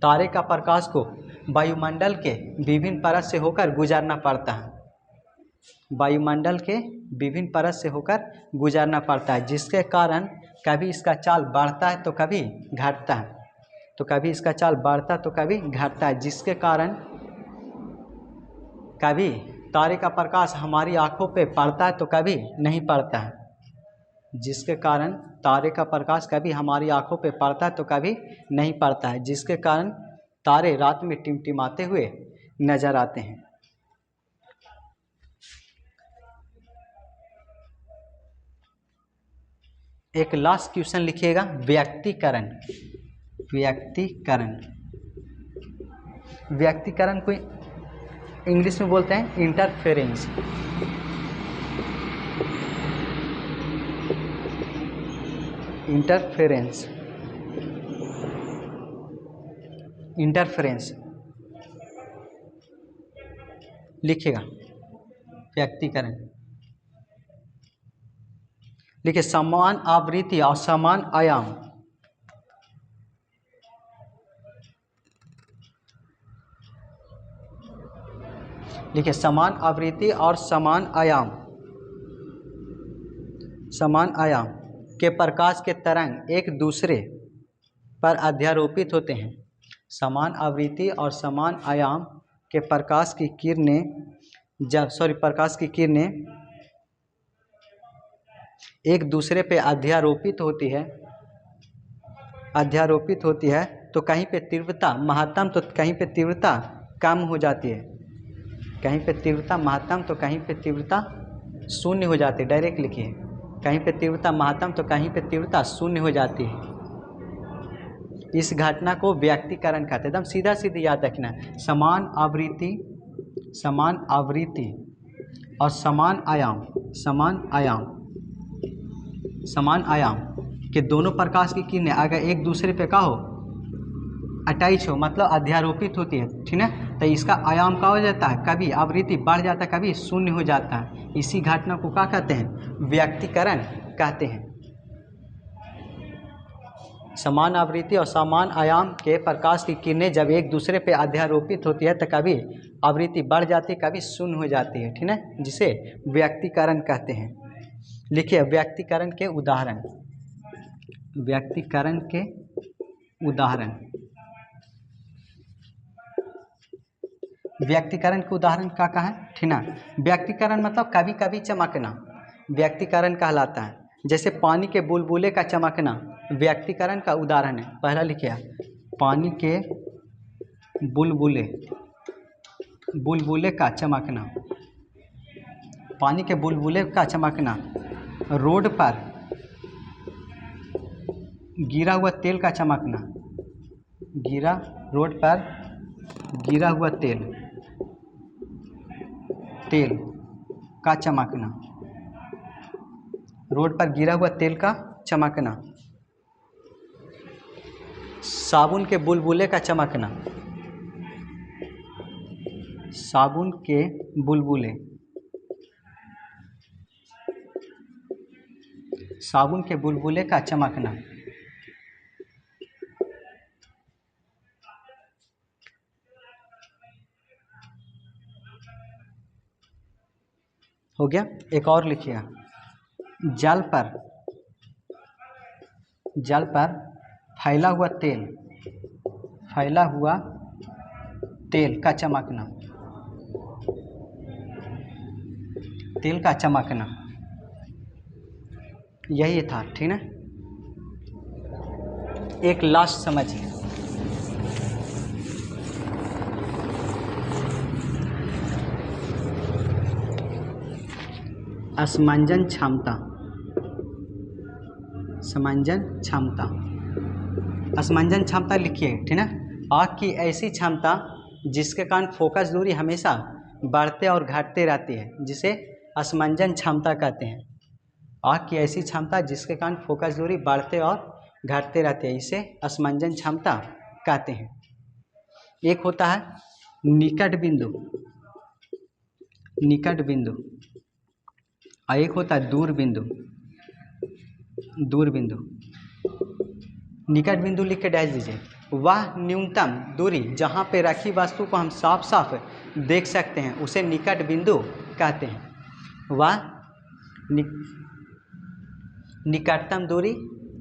तारे का प्रकाश को वायुमंडल के विभिन्न परत से होकर गुजरना पड़ता है। वायुमंडल के विभिन्न परत से होकर गुजरना पड़ता है, जिसके कारण कभी इसका चाल बढ़ता है तो कभी घटता है, तो कभी इसका चाल बढ़ता तो कभी घटता है, जिसके कारण कभी तारे का प्रकाश हमारी आँखों पे पड़ता है तो कभी नहीं पड़ता है, जिसके कारण तारे का प्रकाश कभी हमारी आंखों पे पड़ता है तो कभी नहीं पड़ता है, जिसके कारण तारे रात में टिमटिमाते हुए नजर आते हैं। एक लास्ट क्वेश्चन लिखिएगा, व्यक्तिकरण। व्यक्तिकरण को इंग्लिश में बोलते हैं इंटरफेरेंस। लिखिएगा व्यक्तीकरण। लिखिए समान आवृत्ति और समान आयाम। लिखिए समान आवृत्ति और समान आयाम के प्रकाश के तरंग एक दूसरे पर अध्यारोपित होते हैं। समान आवृत्ति और समान आयाम के प्रकाश की किरणें एक दूसरे पे अध्यारोपित होती है तो कहीं पे तीव्रता महत्तम तो कहीं पे तीव्रता कम हो जाती है, कहीं पे तीव्रता महत्तम तो कहीं पे तीव्रता शून्य हो जाती है। डायरेक्ट लिखिए, कहीं पे तीव्रता महत्तम तो कहीं पे तीव्रता शून्य हो जाती है। इस घटना को व्यक्तीकरण कहते हैं। एकदम सीधा सीधी याद रखना है। समान आवृत्ति और समान आयाम के दोनों प्रकाश की किरणें अगर एक दूसरे पे का हो अटैच हो, मतलब अध्यारोपित होती है, ठीक है, तो इसका आयाम का हो जाता है, कभी आवृत्ति बढ़ जाता है, कभी शून्य हो जाता है। इसी घटना को क्या कहते हैं? व्यक्तीकरण कहते हैं। समान आवृत्ति और समान आयाम के प्रकाश की किरणें जब एक दूसरे पे अध्यारोपित होती है तो कभी आवृत्ति बढ़ जाती है, कभी शून्य हो जाती है, ठीक है, जिसे व्यक्तीकरण कहते हैं। लिखिए व्यक्तीकरण के उदाहरण। व्यक्तीकरण के उदाहरण क्या है? ठीक ना। व्यक्तीकरण मतलब कभी कभी चमकना व्यक्तीकरण कहलाता है। जैसे पानी के बुलबुले का चमकना व्यक्तीकरण का उदाहरण है। पहला लिखिए पानी के बुलबुले का चमकना। पानी के बुलबुले का चमकना, रोड पर गिरा हुआ तेल का चमकना, रोड पर गिरा हुआ तेल का चमकना, रोड पर गिरा हुआ तेल का चमकना। साबुन के बुलबुले का चमकना, साबुन के बुलबुले का चमकना। हो गया। एक और लिखिएगा जल पर फैला हुआ तेल का चमकना, यही था, ठीक है। एक लास्ट समझिए, असमंजन क्षमता। असमंजन क्षमता लिखिए, ठीक है। आँख की ऐसी क्षमता जिसके कारण फोकस दूरी हमेशा बढ़ते और घटते रहती है, जिसे असमंजन क्षमता कहते हैं। आँख की ऐसी क्षमता जिसके कारण फोकस दूरी बढ़ते और घटते रहते हैं, इसे असमंजन क्षमता कहते हैं। एक होता है निकट बिंदु और एक होता है दूर बिंदु। निकट बिंदु लिख के डाल दीजिए। वह न्यूनतम दूरी जहाँ पे रखी वस्तु को हम साफ साफ देख सकते हैं उसे निकट बिंदु कहते हैं। वह निकटतम दूरी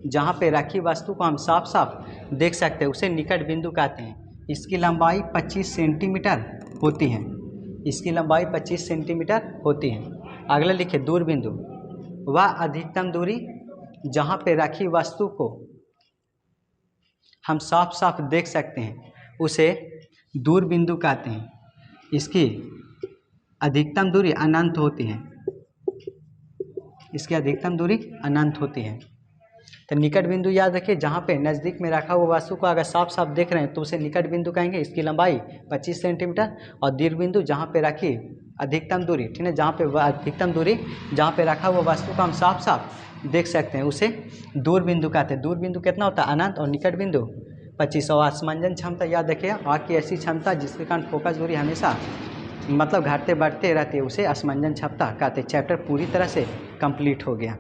जहाँ पे रखी वस्तु को हम साफ साफ देख सकते हैं उसे निकट बिंदु कहते हैं। इसकी लंबाई 25 सेंटीमीटर होती है। अगला लिखिए दूर बिंदु। वह अधिकतम दूरी जहाँ पे रखी वस्तु को हम साफ साफ देख सकते हैं उसे दूर बिंदु कहते हैं। इसकी अधिकतम दूरी अनंत होती है। तो निकट बिंदु याद रखिए, जहाँ पे नज़दीक में रखा हुआ वस्तु को अगर साफ साफ देख रहे हैं तो उसे निकट बिंदु कहेंगे। इसकी लंबाई 25 सेंटीमीटर। और दूर बिंदु जहाँ पे रखी अधिकतम दूरी, ठीक है, जहाँ पे अधिकतम दूरी जहाँ पे रखा हुआ वस्तु को हम साफ साफ देख सकते हैं उसे दूर बिंदु कहते हैं। दूर बिंदु कितना होता है? अनंत। और निकट बिंदु 25। और असमंजन क्षमता याद रखिए, आँख की ऐसी क्षमता जिसके कारण फोकस दूरी हमेशा मतलब घटते बढ़ते रहते उसे असमंजन छपता कहते चैप्टर पूरी तरह से कंप्लीट हो गया।